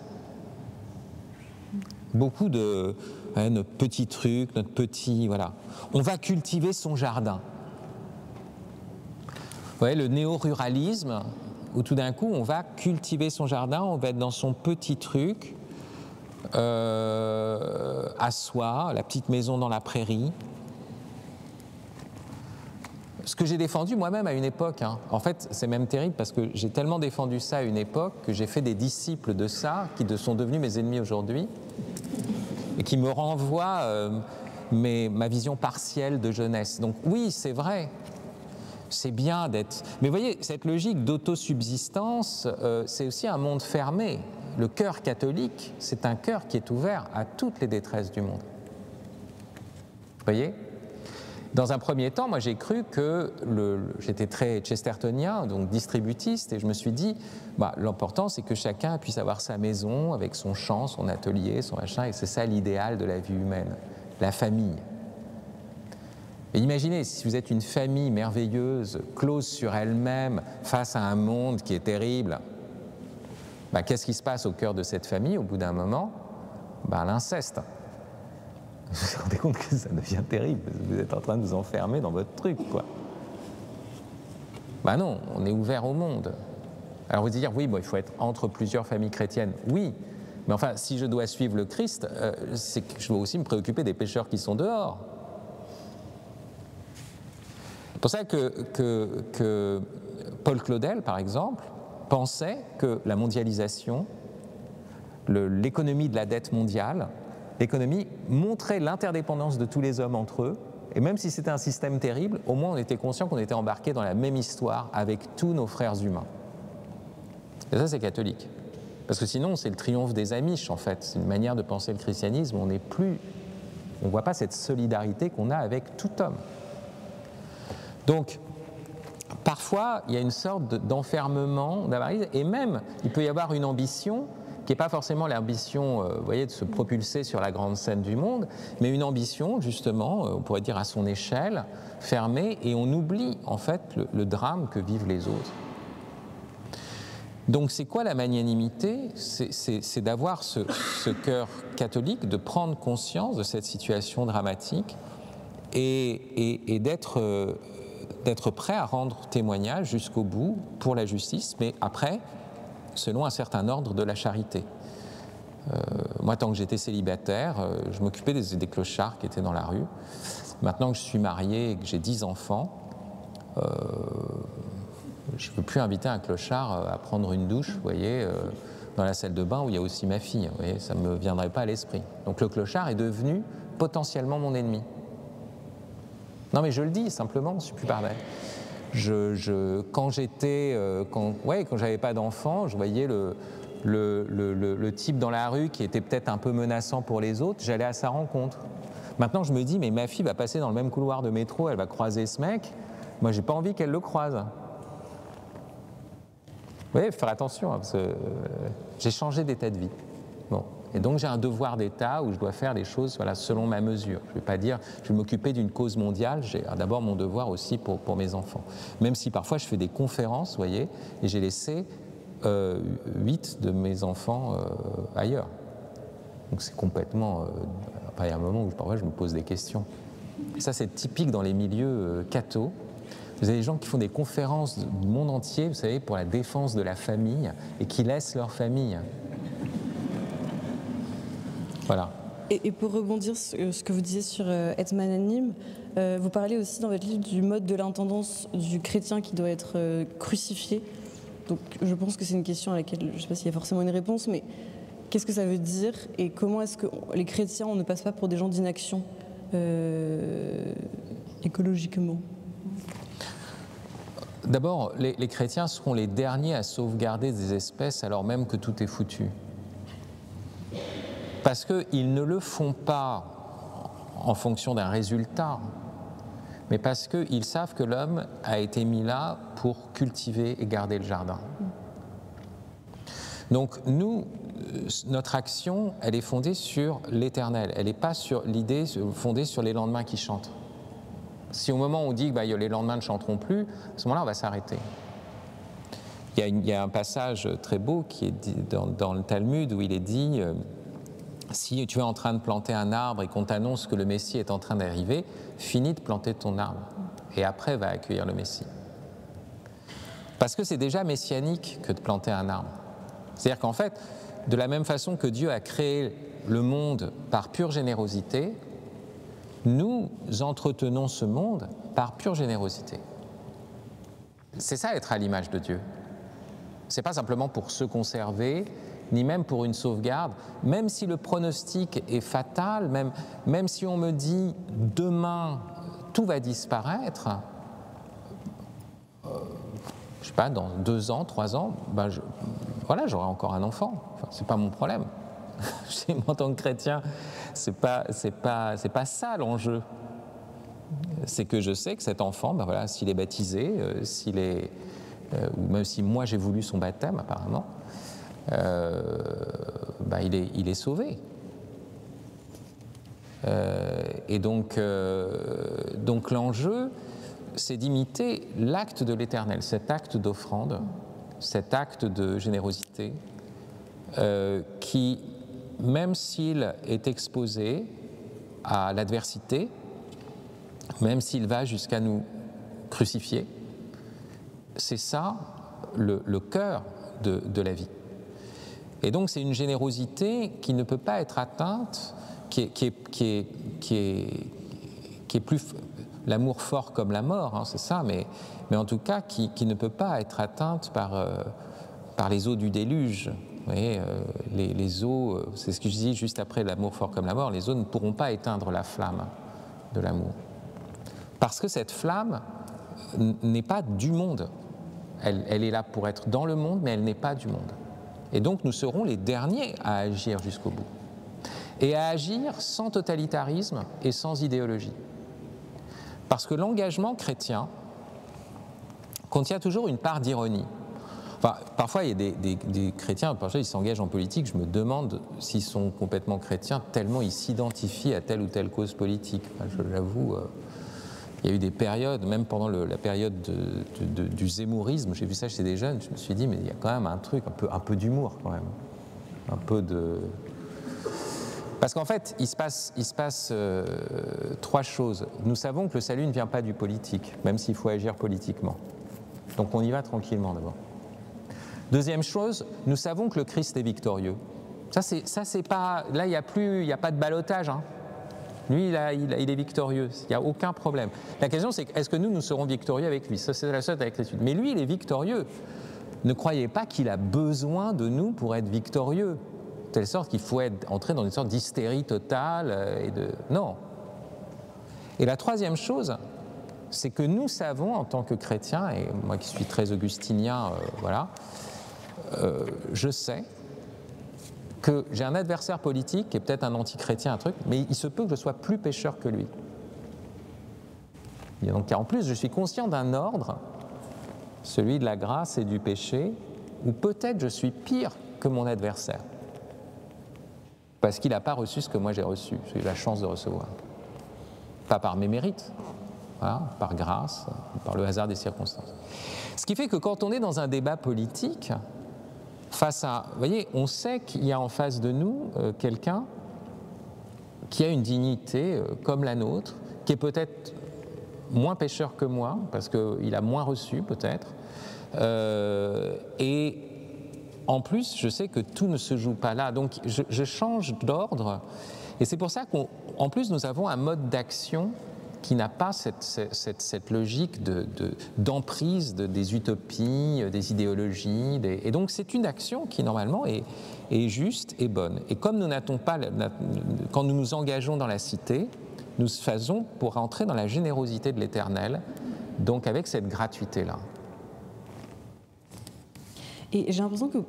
Beaucoup de notre petit truc, notre petit... Voilà. On va cultiver son jardin. Vous voyez, le néo-ruralisme, où tout d'un coup, on va cultiver son jardin, on va être dans son petit truc, à soi, la petite maison dans la prairie. Ce que j'ai défendu moi-même à une époque, hein. En fait, c'est même terrible parce que j'ai tellement défendu ça à une époque que j'ai fait des disciples de ça qui sont devenus mes ennemis aujourd'hui et qui me renvoient ma vision partielle de jeunesse. Donc oui, c'est vrai, c'est bien d'être... Mais vous voyez, cette logique d'autosubsistance, c'est aussi un monde fermé. Le cœur catholique, c'est un cœur qui est ouvert à toutes les détresses du monde. Vous voyez ? Dans un premier temps, moi j'ai cru que j'étais très chestertonien, donc distributiste, et je me suis dit, l'important c'est que chacun puisse avoir sa maison avec son champ, son atelier, son machin, et c'est ça l'idéal de la vie humaine, la famille. Et imaginez, si vous êtes une famille merveilleuse, close sur elle-même, face à un monde qui est terrible, qu'est-ce qui se passe au cœur de cette famille au bout d'un moment? L'inceste. Vous vous rendez compte que ça devient terrible, parce que vous êtes en train de vous enfermer dans votre truc, quoi. Non, on est ouvert au monde. Alors vous dire, oui, il faut être entre plusieurs familles chrétiennes, oui, mais enfin, si je dois suivre le Christ, c'est que je dois aussi me préoccuper des pécheurs qui sont dehors. C'est pour ça que Paul Claudel, par exemple, pensait que la mondialisation, l'économie de la dette mondiale, l'économie montrait l'interdépendance de tous les hommes entre eux, et même si c'était un système terrible, au moins on était conscient qu'on était embarqué dans la même histoire avec tous nos frères humains. Et ça, c'est catholique. Parce que sinon, c'est le triomphe des Amish, en fait. C'est une manière de penser le christianisme. On ne voit pas cette solidarité qu'on a avec tout homme. Donc, parfois, il y a une sorte d'enfermement, d'avarice, et même, il peut y avoir une ambition qui n'est pas forcément l'ambition, vous voyez, de se propulser sur la grande scène du monde, mais une ambition, justement, on pourrait dire à son échelle, fermée, et on oublie, en fait, le drame que vivent les autres. Donc, c'est quoi la magnanimité? C'est d'avoir ce cœur catholique, de prendre conscience de cette situation dramatique et d'être prêt à rendre témoignage jusqu'au bout pour la justice, mais après, selon un certain ordre de la charité. Moi, tant que j'étais célibataire, je m'occupais des clochards qui étaient dans la rue. Maintenant que je suis marié et que j'ai 10 enfants, je ne peux plus inviter un clochard à prendre une douche, vous voyez, dans la salle de bain où il y a aussi ma fille. Vous voyez, ça ne me viendrait pas à l'esprit. Donc le clochard est devenu potentiellement mon ennemi. Non, mais je le dis simplement, je ne suis plus pareil. Quand j'avais pas d'enfant, je voyais le type dans la rue qui était peut-être un peu menaçant pour les autres, j'allais à sa rencontre. Maintenant, je me dis, mais ma fille va passer dans le même couloir de métro, elle va croiser ce mec, moi, j'ai pas envie qu'elle le croise. Vous voyez, faire attention, hein, parce que j'ai changé d'état de vie. Bon. Et donc j'ai un devoir d'État où je dois faire les choses selon ma mesure. Je ne vais pas dire je vais m'occuper d'une cause mondiale, j'ai d'abord mon devoir aussi pour mes enfants. Même si parfois je fais des conférences, vous voyez, et j'ai laissé 8 de mes enfants ailleurs. Donc c'est complètement... il y a un moment où parfois je me pose des questions. Et ça, c'est typique dans les milieux cathos. Vous avez des gens qui font des conférences du monde entier, vous savez, pour la défense de la famille, et qui laissent leur famille. Voilà. Et pour rebondir sur ce que vous disiez sur être magnanime, vous parlez aussi dans votre livre du mode de l'intendance du chrétien qui doit être crucifié. Donc je pense que c'est une question à laquelle je ne sais pas s'il y a forcément une réponse, mais qu'est-ce que ça veut dire et comment est-ce que les chrétiens, on ne passe pas pour des gens d'inaction écologiquement? D'abord, les chrétiens seront les derniers à sauvegarder des espèces alors même que tout est foutu. Parce qu'ils ne le font pas en fonction d'un résultat, mais parce qu'ils savent que l'homme a été mis là pour cultiver et garder le jardin. Donc nous, notre action, elle est fondée sur l'éternel, elle n'est pas sur l'idée fondée sur les lendemains qui chantent. Si au moment où on dit que les lendemains ne chanteront plus, à ce moment-là, on va s'arrêter. Il y a un passage très beau qui est dit dans le Talmud où il est dit si tu es en train de planter un arbre et qu'on t'annonce que le Messie est en train d'arriver, finis de planter ton arbre et après va accueillir le Messie. Parce que c'est déjà messianique que de planter un arbre. C'est-à-dire qu'en fait, de la même façon que Dieu a créé le monde par pure générosité, nous entretenons ce monde par pure générosité. C'est ça être à l'image de Dieu. Ce n'est pas simplement pour se conserver, ni même pour une sauvegarde, même si le pronostic est fatal, même si on me dit demain tout va disparaître, je ne sais pas, dans 2 ans, 3 ans, j'aurai encore un enfant. Enfin, ce n'est pas mon problème. En tant que chrétien, c'est pas ça l'enjeu. C'est que je sais que cet enfant, s'il est baptisé, ou même si moi j'ai voulu son baptême apparemment, il est sauvé. Et donc l'enjeu, c'est d'imiter l'acte de l'Éternel, cet acte d'offrande, cet acte de générosité, qui, même s'il est exposé à l'adversité, même s'il va jusqu'à nous crucifier, c'est ça le cœur de la vie. Et donc c'est une générosité qui ne peut pas être atteinte, qui est plus l'amour fort comme la mort, c'est ça, mais en tout cas qui ne peut pas être atteinte par les eaux du déluge. Vous voyez, les eaux, c'est ce que je dis juste après l'amour fort comme la mort, les eaux ne pourront pas éteindre la flamme de l'amour. Parce que cette flamme n'est pas du monde. Elle est là pour être dans le monde, mais elle n'est pas du monde. Et donc nous serons les derniers à agir jusqu'au bout. Et à agir sans totalitarisme et sans idéologie. Parce que l'engagement chrétien contient toujours une part d'ironie. Enfin, parfois, il y a des chrétiens, parfois ils s'engagent en politique, je me demande s'ils sont complètement chrétiens, tellement ils s'identifient à telle ou telle cause politique. Enfin, je l'avoue, il y a eu des périodes, même pendant la période du zémourisme, j'ai vu ça chez des jeunes, je me suis dit, mais il y a quand même un truc, un peu d'humour quand même. Un peu de... Parce qu'en fait, il se passe 3 choses. Nous savons que le salut ne vient pas du politique, même s'il faut agir politiquement. Donc on y va tranquillement d'abord. Deuxième chose, nous savons que le Christ est victorieux. Ça c'est pas... Là, il n'y a pas de ballottage. Hein. Lui, il est victorieux. Il n'y a aucun problème. La question, c'est est-ce que nous serons victorieux avec lui? Ça, c'est la seule avec l'étude. Mais lui, il est victorieux. Ne croyez pas qu'il a besoin de nous pour être victorieux. De telle sorte qu'il faut entrer dans une sorte d'hystérie totale. Non. Et la troisième chose, c'est que nous savons, en tant que chrétiens, et moi qui suis très augustinien, je sais que j'ai un adversaire politique qui est peut-être un anti-chrétien, un truc, mais il se peut que je sois plus pécheur que lui. Et donc, en plus, je suis conscient d'un ordre, celui de la grâce et du péché, où peut-être je suis pire que mon adversaire. Parce qu'il n'a pas reçu ce que moi j'ai reçu, j'ai eu la chance de recevoir. Pas par mes mérites, voilà, par grâce, par le hasard des circonstances. Ce qui fait que quand on est dans un débat politique, face à, vous voyez, on sait qu'il y a en face de nous quelqu'un qui a une dignité comme la nôtre, qui est peut-être moins pécheur que moi, parce qu'il a moins reçu peut-être, et en plus, je sais que tout ne se joue pas là, donc je change d'ordre, et c'est pour ça qu'en plus nous avons un mode d'action qui n'a pas cette logique d'emprise des utopies, des idéologies, et donc c'est une action qui normalement est juste et bonne. Et comme nous n'attendons pas, quand nous nous engageons dans la cité, nous faisons pour entrer dans la générosité de l'Éternel, donc avec cette gratuité-là. Et j'ai l'impression que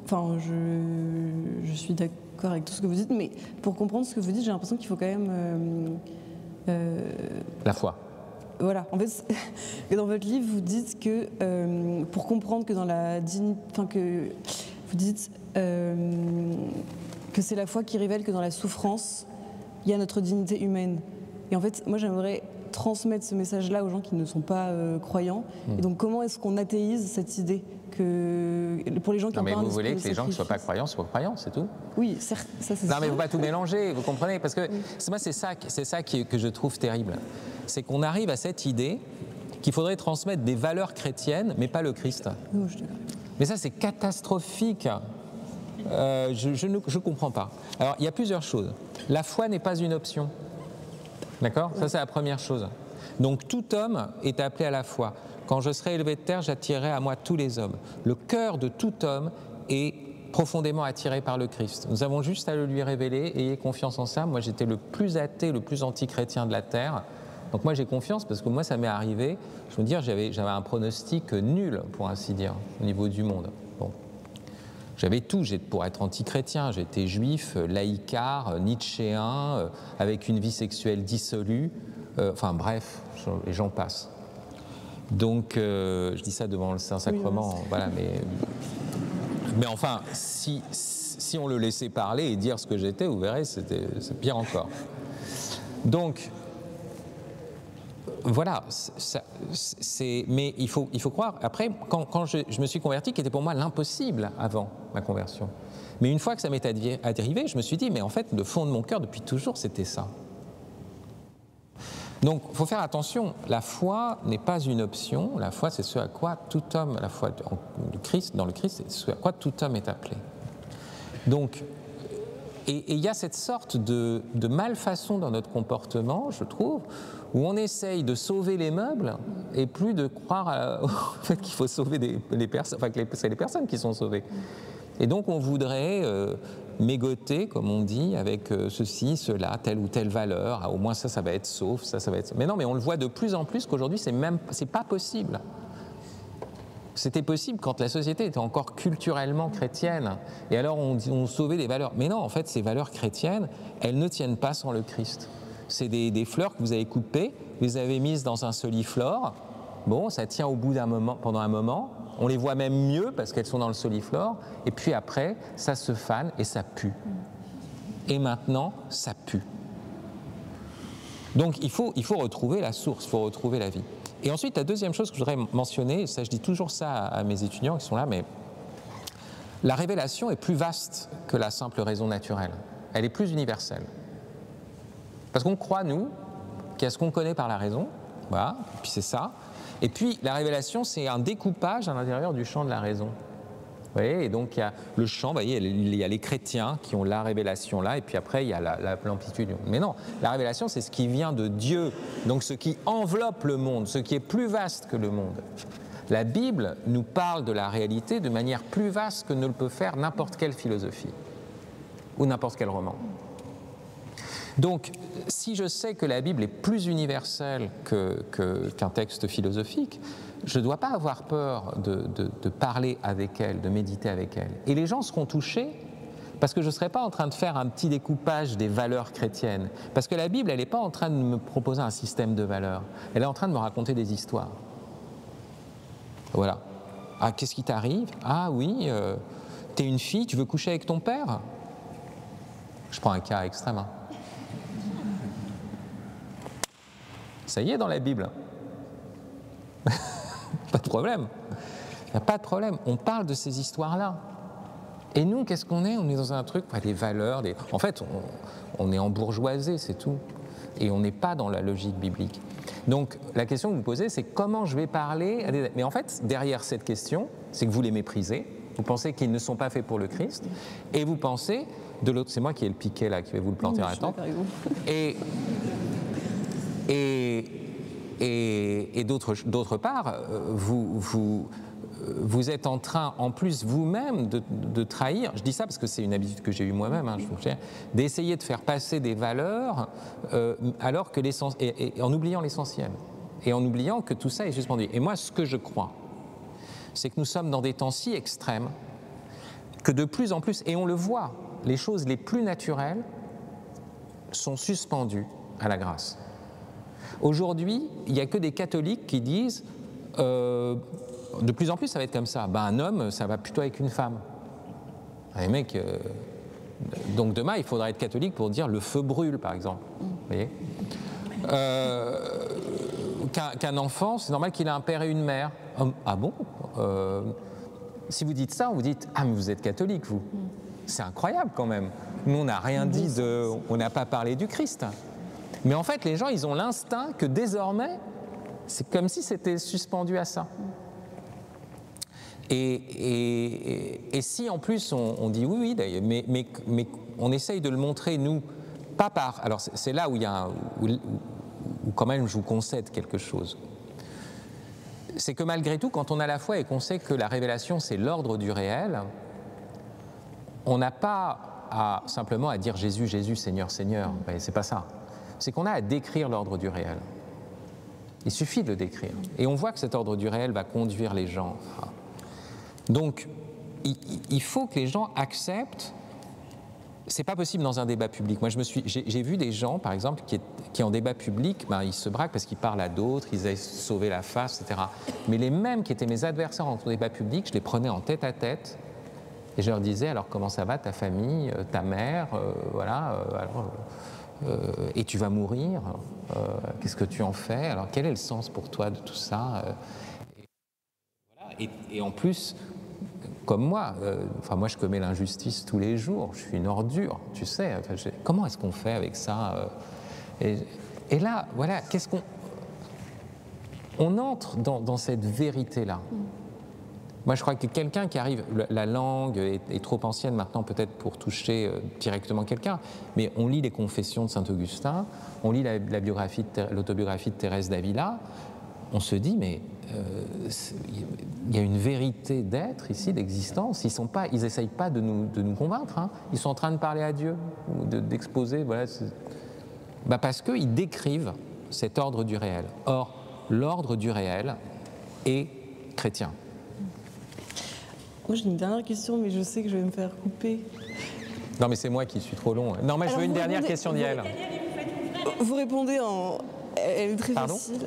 enfin, je suis d'accord avec tout ce que vous dites, mais pour comprendre ce que vous dites, j'ai l'impression qu'il faut quand même La foi. Voilà, en fait, dans votre livre, vous dites que pour comprendre que dans la dignité, enfin que vous dites que c'est la foi qui révèle que dans la souffrance, il y a notre dignité humaine. Et en fait, moi, j'aimerais transmettre ce message-là aux gens qui ne sont pas croyants. Et donc, comment est-ce qu'on athéise cette idée que pour les gens qui non, ont mais pas un vous voulez esprit que de les gens qui ne soient pas sacrifice. croyants soient croyants, c'est tout? Oui, certes, ça c'est Non, mais il sûr. ne faut pas tout mélanger, vous comprenez? Parce que moi, c'est ça que je trouve terrible. C'est qu'on arrive à cette idée qu'il faudrait transmettre des valeurs chrétiennes, mais pas le Christ. Non, je suis d'accord. Mais ça, c'est catastrophique. Je ne comprends pas. Alors, il y a plusieurs choses. La foi n'est pas une option. D'accord? Ça, c'est la première chose. Donc, tout homme est appelé à la foi. Quand je serai élevé de terre, j'attirerai à moi tous les hommes. Le cœur de tout homme est profondément attiré par le Christ. Nous avons juste à le lui révéler. Ayez confiance en ça. Moi, j'étais le plus athée, le plus anti-chrétien de la terre. Donc moi, j'ai confiance parce que moi, ça m'est arrivé. Je veux dire, j'avais un pronostic nul, pour ainsi dire, au niveau du monde. Bon. J'avais tout pour être anti-chrétien. J'étais juif, laïcard, nietzschéen, avec une vie sexuelle dissolue. Enfin bref, et j'en passe. Donc, je dis ça devant le Saint-Sacrement, oui, voilà, mais enfin, si on le laissait parler et dire ce que j'étais, vous verrez, c'est pire encore. Donc, voilà, mais il faut croire. Après, quand je me suis converti, qui était pour moi l'impossible avant ma conversion. Mais une fois que ça m'est arrivé, je me suis dit, mais en fait, le fond de mon cœur, depuis toujours, c'était ça. Donc, il faut faire attention, la foi n'est pas une option, la foi c'est ce à quoi tout homme, la foi du Christ, dans le Christ, c'est ce à quoi tout homme est appelé. Donc, et il y a cette sorte de malfaçon dans notre comportement, je trouve, où on essaye de sauver les meubles et plus de croire au fait qu'il faut sauver les personnes, enfin que c'est les personnes qui sont sauvées. Et donc on voudrait mégoter, comme on dit, avec ceci, cela, telle ou telle valeur. Ah, au moins ça va être sauf, ça va être... Mais non, mais on le voit de plus en plus qu'aujourd'hui, c'est pas possible. C'était possible quand la société était encore culturellement chrétienne. Et alors on sauvait les valeurs. Mais non, en fait, ces valeurs chrétiennes, elles ne tiennent pas sans le Christ. C'est des fleurs que vous avez coupées, vous les avez mises dans un soliflore. Bon, ça tient au bout d'un moment, pendant un moment. On les voit même mieux parce qu'elles sont dans le soliflore. Et puis après, ça se fane et ça pue. Et maintenant, ça pue. Donc il faut retrouver la source, il faut retrouver la vie. Et ensuite, la deuxième chose que je voudrais mentionner, et ça, je dis toujours ça à mes étudiants qui sont là, mais la révélation est plus vaste que la simple raison naturelle. Elle est plus universelle. Parce qu'on croit, nous, qu'il y a ce qu'on connaît par la raison, voilà, et puis c'est ça. Et puis la révélation, c'est un découpage à l'intérieur du champ de la raison. Vous voyez, et donc il y a le champ, vous voyez, il y a les chrétiens qui ont la révélation là, et puis après il y a l'amplitude. Mais non, la révélation, c'est ce qui vient de Dieu, donc ce qui enveloppe le monde, ce qui est plus vaste que le monde. La Bible nous parle de la réalité de manière plus vaste que ne le peut faire n'importe quelle philosophie ou n'importe quel roman. Donc, si je sais que la Bible est plus universelle qu'un texte philosophique, je ne dois pas avoir peur de parler avec elle, de méditer avec elle. Et les gens seront touchés parce que je ne serai pas en train de faire un petit découpage des valeurs chrétiennes. Parce que la Bible, elle n'est pas en train de me proposer un système de valeurs. Elle est en train de me raconter des histoires. Voilà. Ah, qu'est-ce qui t'arrive? Ah oui, t'es une fille, tu veux coucher avec ton père? Je prends un cas extrême. Hein. Ça y est dans la Bible. Pas de problème. Il n'y a pas de problème. On parle de ces histoires-là. Et nous, qu'est-ce qu'on est? On est dans un truc, des valeurs. En fait, on est embourgeoisé, c'est tout. Et on n'est pas dans la logique biblique. Donc, la question que vous posez, c'est comment je vais parler à des... Mais en fait, derrière cette question, c'est que vous les méprisez. Vous pensez qu'ils ne sont pas faits pour le Christ. Et vous pensez, de l'autre, c'est moi qui ai le piquet là, qui vais vous le planter à la tempe. Et d'autre part, vous êtes en train, en plus vous-même, de trahir, je dis ça parce que c'est une habitude que j'ai eue moi-même, hein, d'essayer de faire passer des valeurs alors que en oubliant l'essentiel, et en oubliant que tout ça est suspendu. Et moi, ce que je crois, c'est que nous sommes dans des temps si extrêmes que de plus en plus, et on le voit, les choses les plus naturelles sont suspendues à la grâce. Aujourd'hui, il n'y a que des catholiques qui disent de plus en plus ça va être comme ça, ben, un homme ça va plutôt avec une femme. Les mecs, donc demain il faudra être catholique pour dire le feu brûle par exemple. Vous voyez, qu'un enfant c'est normal qu'il ait un père et une mère. Ah bon, si vous dites ça, on vous dit ah mais vous êtes catholique vous. C'est incroyable quand même. Nous on n'a rien dit de, on n'a pas parlé du Christ. Mais en fait les gens ils ont l'instinct que désormais c'est comme si c'était suspendu à ça. Et si en plus on dit oui, d'ailleurs, mais on essaye de le montrer nous, pas par. Alors c'est là où il y a où quand même je vous concède quelque chose. C'est que malgré tout, quand on a la foi et qu'on sait que la révélation c'est l'ordre du réel, on n'a pas simplement à dire Jésus, Jésus, Seigneur, Seigneur. Ben, c'est pas ça. C'est qu'on a à décrire l'ordre du réel. Il suffit de le décrire. Et on voit que cet ordre du réel va conduire les gens. Donc, il faut que les gens acceptent. C'est pas possible dans un débat public. Moi, j'ai vu des gens, par exemple, qui en débat public, ben, ils se braquent parce qu'ils parlent à d'autres, ils aient sauvé la face, etc. Mais les mêmes qui étaient mes adversaires en débat public, je les prenais en tête à tête et je leur disais alors comment ça va ta famille, ta mère, voilà. Et tu vas mourir, qu'est-ce que tu en fais, alors quel est le sens pour toi de tout ça, et en plus, comme moi, moi je commets l'injustice tous les jours, je suis une ordure, tu sais, comment est-ce qu'on fait avec ça, et là, voilà, qu'est-ce qu'on... On entre dans cette vérité-là. Moi, je crois que quelqu'un qui arrive, la langue est trop ancienne maintenant peut-être pour toucher directement quelqu'un, mais on lit les Confessions de Saint-Augustin, on lit l'autobiographie de Thérèse d'Avila, on se dit, mais il y a une vérité d'être ici, d'existence. Ils n'essayent pas de nous convaincre, hein. Ils sont en train de parler à Dieu, ou d'exposer, voilà. Parce qu'ils décrivent cet ordre du réel. Or, l'ordre du réel est chrétien. Moi j'ai une dernière question, mais je sais que je vais me faire couper. Non mais c'est moi qui suis trop long. Non mais je veux une dernière question d'Yael. Vous répondez en... Elle est très facile.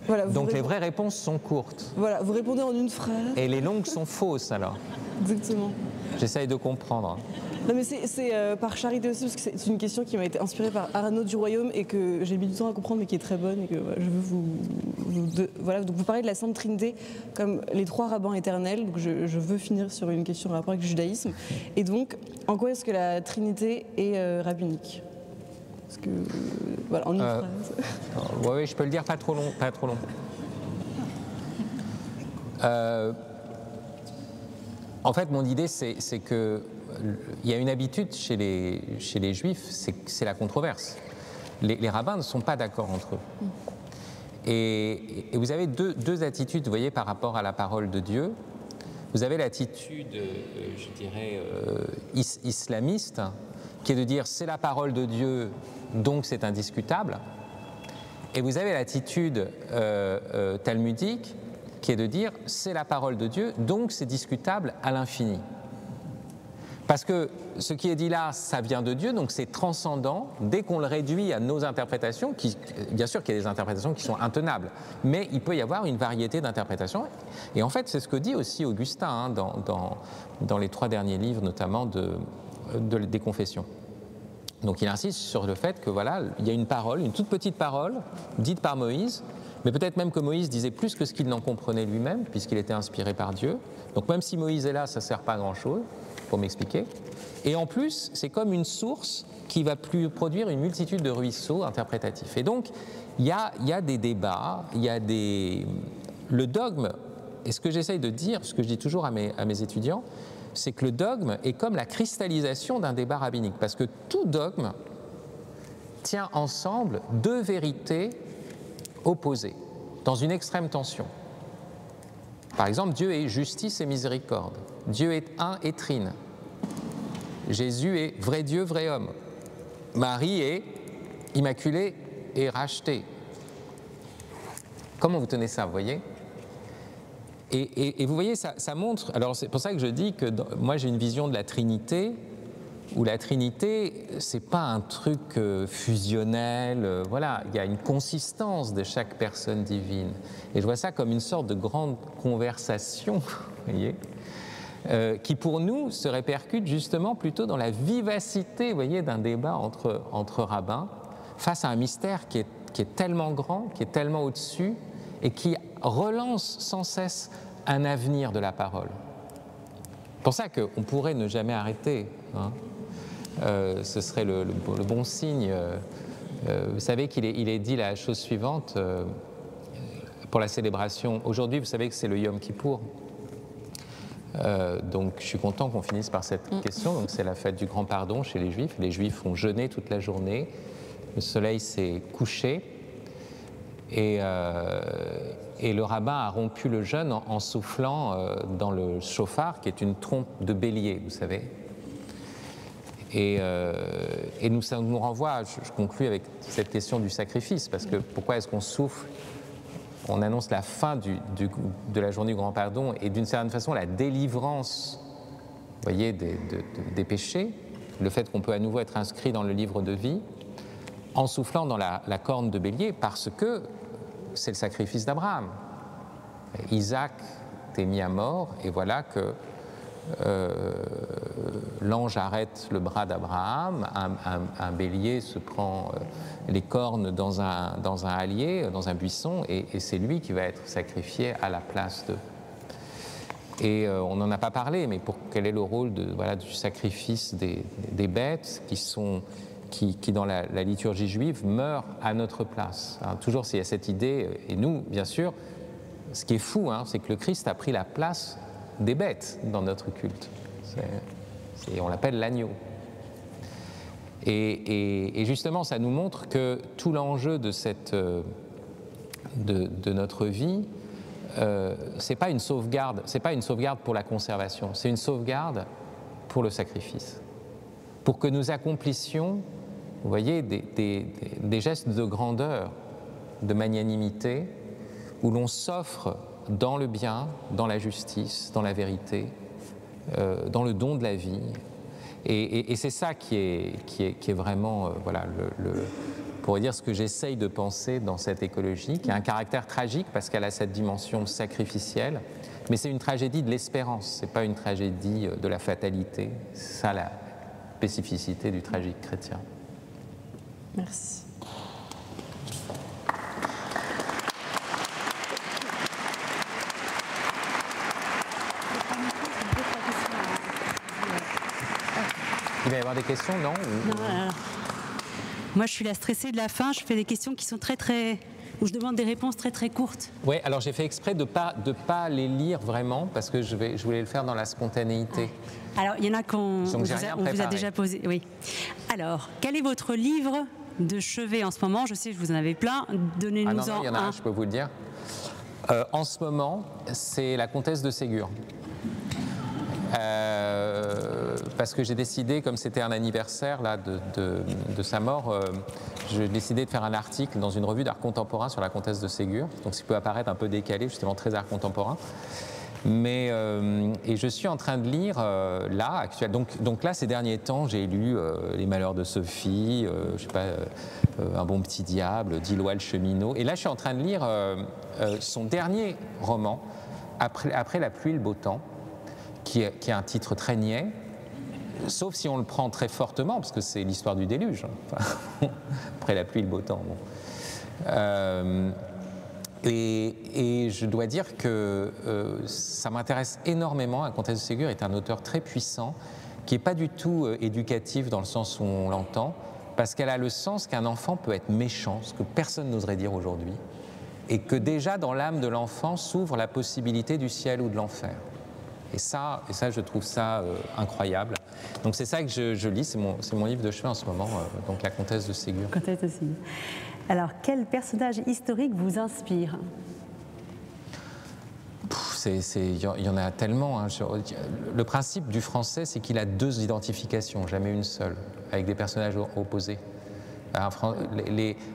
Voilà, donc les vraies réponses sont courtes. Voilà, vous répondez en une phrase. Et les longues sont fausses alors. Exactement. J'essaye de comprendre. Non mais c'est par charité aussi, parce que c'est une question qui m'a été inspirée par Arnaud du Royaume et que j'ai mis du temps à comprendre mais qui est très bonne et que je veux voilà, donc vous parlez de la Sainte Trinité comme les trois rabbins éternels, donc je veux finir sur une question en rapport avec le judaïsme. Et donc, en quoi est-ce que la Trinité est rabbinique? Parce que, voilà, en une phrase. Oui, je peux le dire pas trop long. Pas trop long. En fait, mon idée, c'est que il y a une habitude chez les Juifs, c'est la controverse. Les rabbins ne sont pas d'accord entre eux. Et vous avez deux attitudes, vous voyez, par rapport à la parole de Dieu. Vous avez l'attitude, je dirais, islamiste, qui est de dire c'est la parole de Dieu, donc c'est indiscutable. Et vous avez l'attitude talmudique, qui est de dire c'est la parole de Dieu, donc c'est discutable à l'infini. Parce que ce qui est dit là, ça vient de Dieu, donc c'est transcendant. Dès qu'on le réduit à nos interprétations, bien sûr qu'il y a des interprétations qui sont intenables, mais il peut y avoir une variété d'interprétations. Et en fait, c'est ce que dit aussi Augustin hein, dans les 3 derniers livres, notamment des Confessions. Donc il insiste sur le fait que voilà, il y a une parole, une toute petite parole, dite par Moïse, mais peut-être même que Moïse disait plus que ce qu'il n'en comprenait lui-même, puisqu'il était inspiré par Dieu. Donc même si Moïse est là, ça ne sert pas à grand-chose, pour m'expliquer. Et en plus, c'est comme une source qui va produire une multitude de ruisseaux interprétatifs. Et donc, il y a des débats, il y a le dogme, et ce que j'essaye de dire, ce que je dis toujours à mes étudiants, c'est que le dogme est comme la cristallisation d'un débat rabbinique, parce que tout dogme tient ensemble 2 vérités opposées, dans une extrême tension. Par exemple, Dieu est justice et miséricorde. Dieu est un et trine. Jésus est vrai Dieu, vrai homme. Marie est immaculée et rachetée. Comment vous tenez ça, vous voyez ? Et vous voyez, ça montre, alors c'est pour ça que je dis que moi j'ai une vision de la Trinité, où la Trinité, c'est pas un truc fusionnel, voilà, il y a une consistance de chaque personne divine. Et je vois ça comme une sorte de grande conversation, vous voyez, qui pour nous se répercute justement plutôt dans la vivacité, vous voyez, d'un débat entre rabbins, face à un mystère qui est tellement grand, qui est tellement au-dessus, et qui relance sans cesse un avenir de la parole. C'est pour ça qu'on pourrait ne jamais arrêter, hein. Ce serait le bon signe. Vous savez qu'il est dit la chose suivante pour la célébration. Aujourd'hui, vous savez que c'est le Yom Kippour. Donc je suis content qu'on finisse par cette question. Donc c'est la fête du grand pardon chez les Juifs. Les Juifs ont jeûné toute la journée. Le soleil s'est couché. Et le rabbin a rompu le jeûne en soufflant dans le shofar, qui est une trompe de bélier, vous savez. Et ça nous renvoie, je conclus avec cette question du sacrifice, parce que pourquoi est-ce qu'on souffle? On annonce la fin de la journée du grand pardon et d'une certaine façon la délivrance, vous voyez, des péchés, le fait qu'on peut à nouveau être inscrit dans le livre de vie, en soufflant dans la corne de bélier, parce que c'est le sacrifice d'Abraham. Isaac est mis à mort, et voilà que l'ange arrête le bras d'Abraham, un bélier se prend les cornes dans un hallier, dans un buisson, et c'est lui qui va être sacrifié à la place de. Et on n'en a pas parlé, mais quel est le rôle du sacrifice des bêtes qui dans la liturgie juive, meurent à notre place. Alors, toujours, il y a cette idée, et nous, bien sûr, ce qui est fou, hein, c'est que le Christ a pris la place des bêtes dans notre culte. On l'appelle l'agneau. Et justement, ça nous montre que tout l'enjeu de notre vie, c'est pas une sauvegarde pour la conservation, c'est une sauvegarde pour le sacrifice. Pour que nous accomplissions, vous voyez, des gestes de grandeur, de magnanimité, où l'on s'offre dans le bien, dans la justice, dans la vérité, dans le don de la vie. Et c'est ça qui est vraiment, voilà, pour dire ce que j'essaye de penser dans cette écologie, qui a un caractère tragique parce qu'elle a cette dimension sacrificielle, mais c'est une tragédie de l'espérance, c'est pas une tragédie de la fatalité. C'est ça la spécificité du tragique chrétien. Merci. Il va y avoir des questions, non? Non, moi, je suis la stressée de la fin. Je fais des questions qui sont où je demande des réponses très courtes. Oui, alors j'ai fait exprès de pas les lire vraiment parce que je voulais le faire dans la spontanéité. Alors, il y en a qu'on vous a déjà posé. Oui. Alors, quel est votre livre de chevet en ce moment? Je sais que vous en avez plein. Donnez-nous-en un. Il y en a un, je peux vous le dire. En ce moment, c'est La Comtesse de Ségur. Parce que j'ai décidé, comme c'était un anniversaire là, de sa mort, j'ai décidé de faire un article dans une revue d'art contemporain sur la Comtesse de Ségur, donc ça peut apparaître un peu décalé, justement très art contemporain. Mais, et je suis en train de lire là, actuellement. Donc là, ces derniers temps, j'ai lu Les Malheurs de Sophie, je sais pas, Un bon petit diable, D'Ilois le cheminot. Et là, je suis en train de lire son dernier roman, Après la pluie et le beau temps, qui est un titre très niais, sauf si on le prend très fortement, parce que c'est l'histoire du déluge. Enfin, après la pluie et le beau temps. Bon. Et je dois dire que ça m'intéresse énormément. La Comtesse de Ségur est un auteur très puissant, qui n'est pas du tout éducatif dans le sens où on l'entend, parce qu'elle a le sens qu'un enfant peut être méchant, ce que personne n'oserait dire aujourd'hui, et que déjà dans l'âme de l'enfant s'ouvre la possibilité du ciel ou de l'enfer. Et ça, je trouve ça incroyable. Donc c'est ça que je lis, c'est mon livre de chevet en ce moment, donc La Comtesse de Ségur. Comtesse de Ségur. Alors, quel personnage historique vous inspire? Il y en a tellement. Hein. Le principe du français, c'est qu'il a deux identifications, jamais une seule, avec des personnages opposés. Vous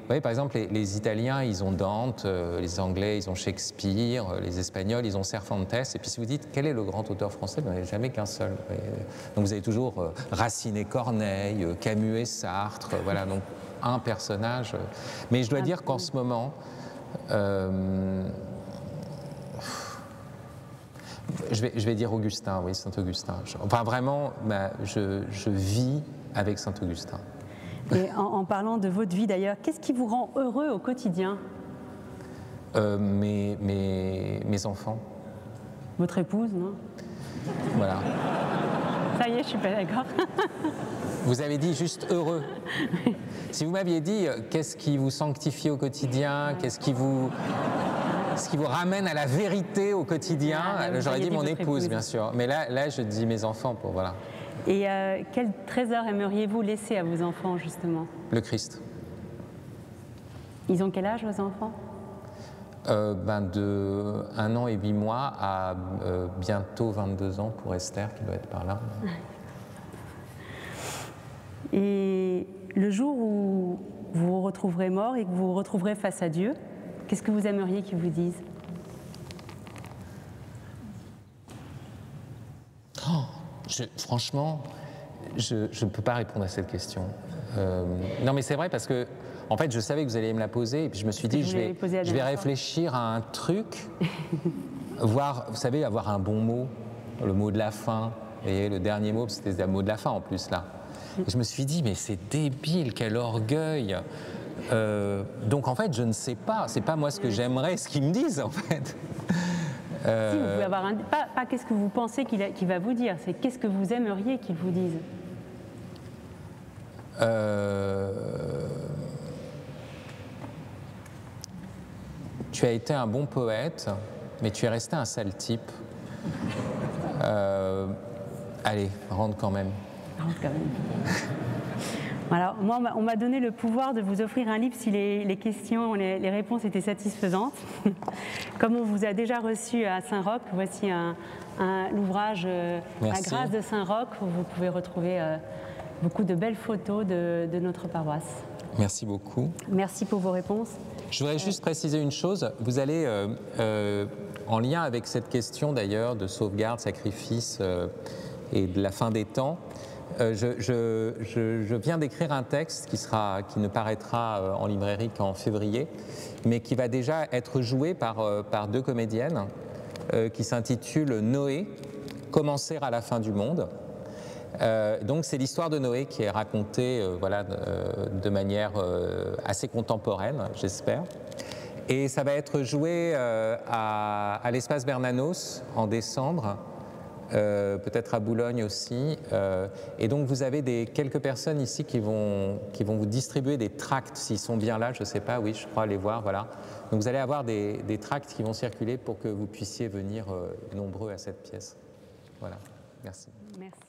voyez, par exemple, les Italiens, ils ont Dante, les Anglais, ils ont Shakespeare, les Espagnols, ils ont Cervantes. Et puis si vous dites, quel est le grand auteur français, vous n'en avez jamais qu'un seul. Donc vous avez toujours Racine et Corneille, Camus et Sartre, voilà, donc un personnage. Mais je dois dire qu'en ce moment, je vais dire Augustin, oui, Saint-Augustin. Enfin vraiment, je vis avec Saint-Augustin. Et en parlant de votre vie d'ailleurs, qu'est-ce qui vous rend heureux au quotidien? Mes enfants. Votre épouse, non? Voilà. Ça y est, je suis pas d'accord. Vous avez dit juste heureux. Si vous m'aviez dit qu'est-ce qui vous sanctifie au quotidien, qu'est-ce qui vous ramène à la vérité au quotidien, j'aurais dit mon épouse, bien sûr. Mais là, je dis mes enfants pour voilà. Et quel trésor aimeriez-vous laisser à vos enfants, justement? Le Christ. Ils ont quel âge, vos enfants? De 1 an et 8 mois à bientôt 22 ans pour Esther, qui doit être par là. Et le jour où vous vous retrouverez mort et que vous vous retrouverez face à Dieu, qu'est-ce que vous aimeriez qu'il vous dise? Franchement, je ne peux pas répondre à cette question. Non, mais c'est vrai parce que, en fait, je savais que vous alliez me la poser et puis je me suis dit, je vais réfléchir à un truc, voir, vous savez, avoir un bon mot, le mot de la fin. Et le dernier mot, c'était le mot de la fin en plus, là. Et je me suis dit, mais c'est débile, quel orgueil. Donc, en fait, je ne sais pas. C'est pas moi ce que j'aimerais, ce qu'ils me disent, en fait. Si, vous pouvez avoir pas qu'est-ce que vous pensez qu'il va vous dire, c'est qu'est-ce que vous aimeriez qu'il vous dise. Tu as été un bon poète, mais tu es resté un sale type. Allez, rentre quand même. Rentre quand même. Alors, moi, on m'a donné le pouvoir de vous offrir un livre si les questions, les réponses étaient satisfaisantes. Comme on vous a déjà reçu à Saint-Roch, voici l'ouvrage La grâce de Saint-Roch, où vous pouvez retrouver beaucoup de belles photos de notre paroisse. Merci beaucoup. Merci pour vos réponses. Je voudrais juste préciser une chose. Vous allez, en lien avec cette question d'ailleurs de sauvegarde, sacrifice et de la fin des temps, je viens d'écrire un texte qui ne paraîtra en librairie qu'en février, mais qui va déjà être joué par 2 comédiennes, qui s'intitule Noé, commencer à la fin du monde. Donc c'est l'histoire de Noé qui est racontée de manière assez contemporaine, j'espère. Et ça va être joué à l'Espace Bernanos en décembre. Peut-être à Boulogne aussi. Et donc vous avez quelques personnes ici qui vont vous distribuer des tracts, s'ils sont bien là, je ne sais pas, oui, je crois les voir, voilà. Donc vous allez avoir des tracts qui vont circuler pour que vous puissiez venir nombreux à cette pièce. Voilà, merci. Merci.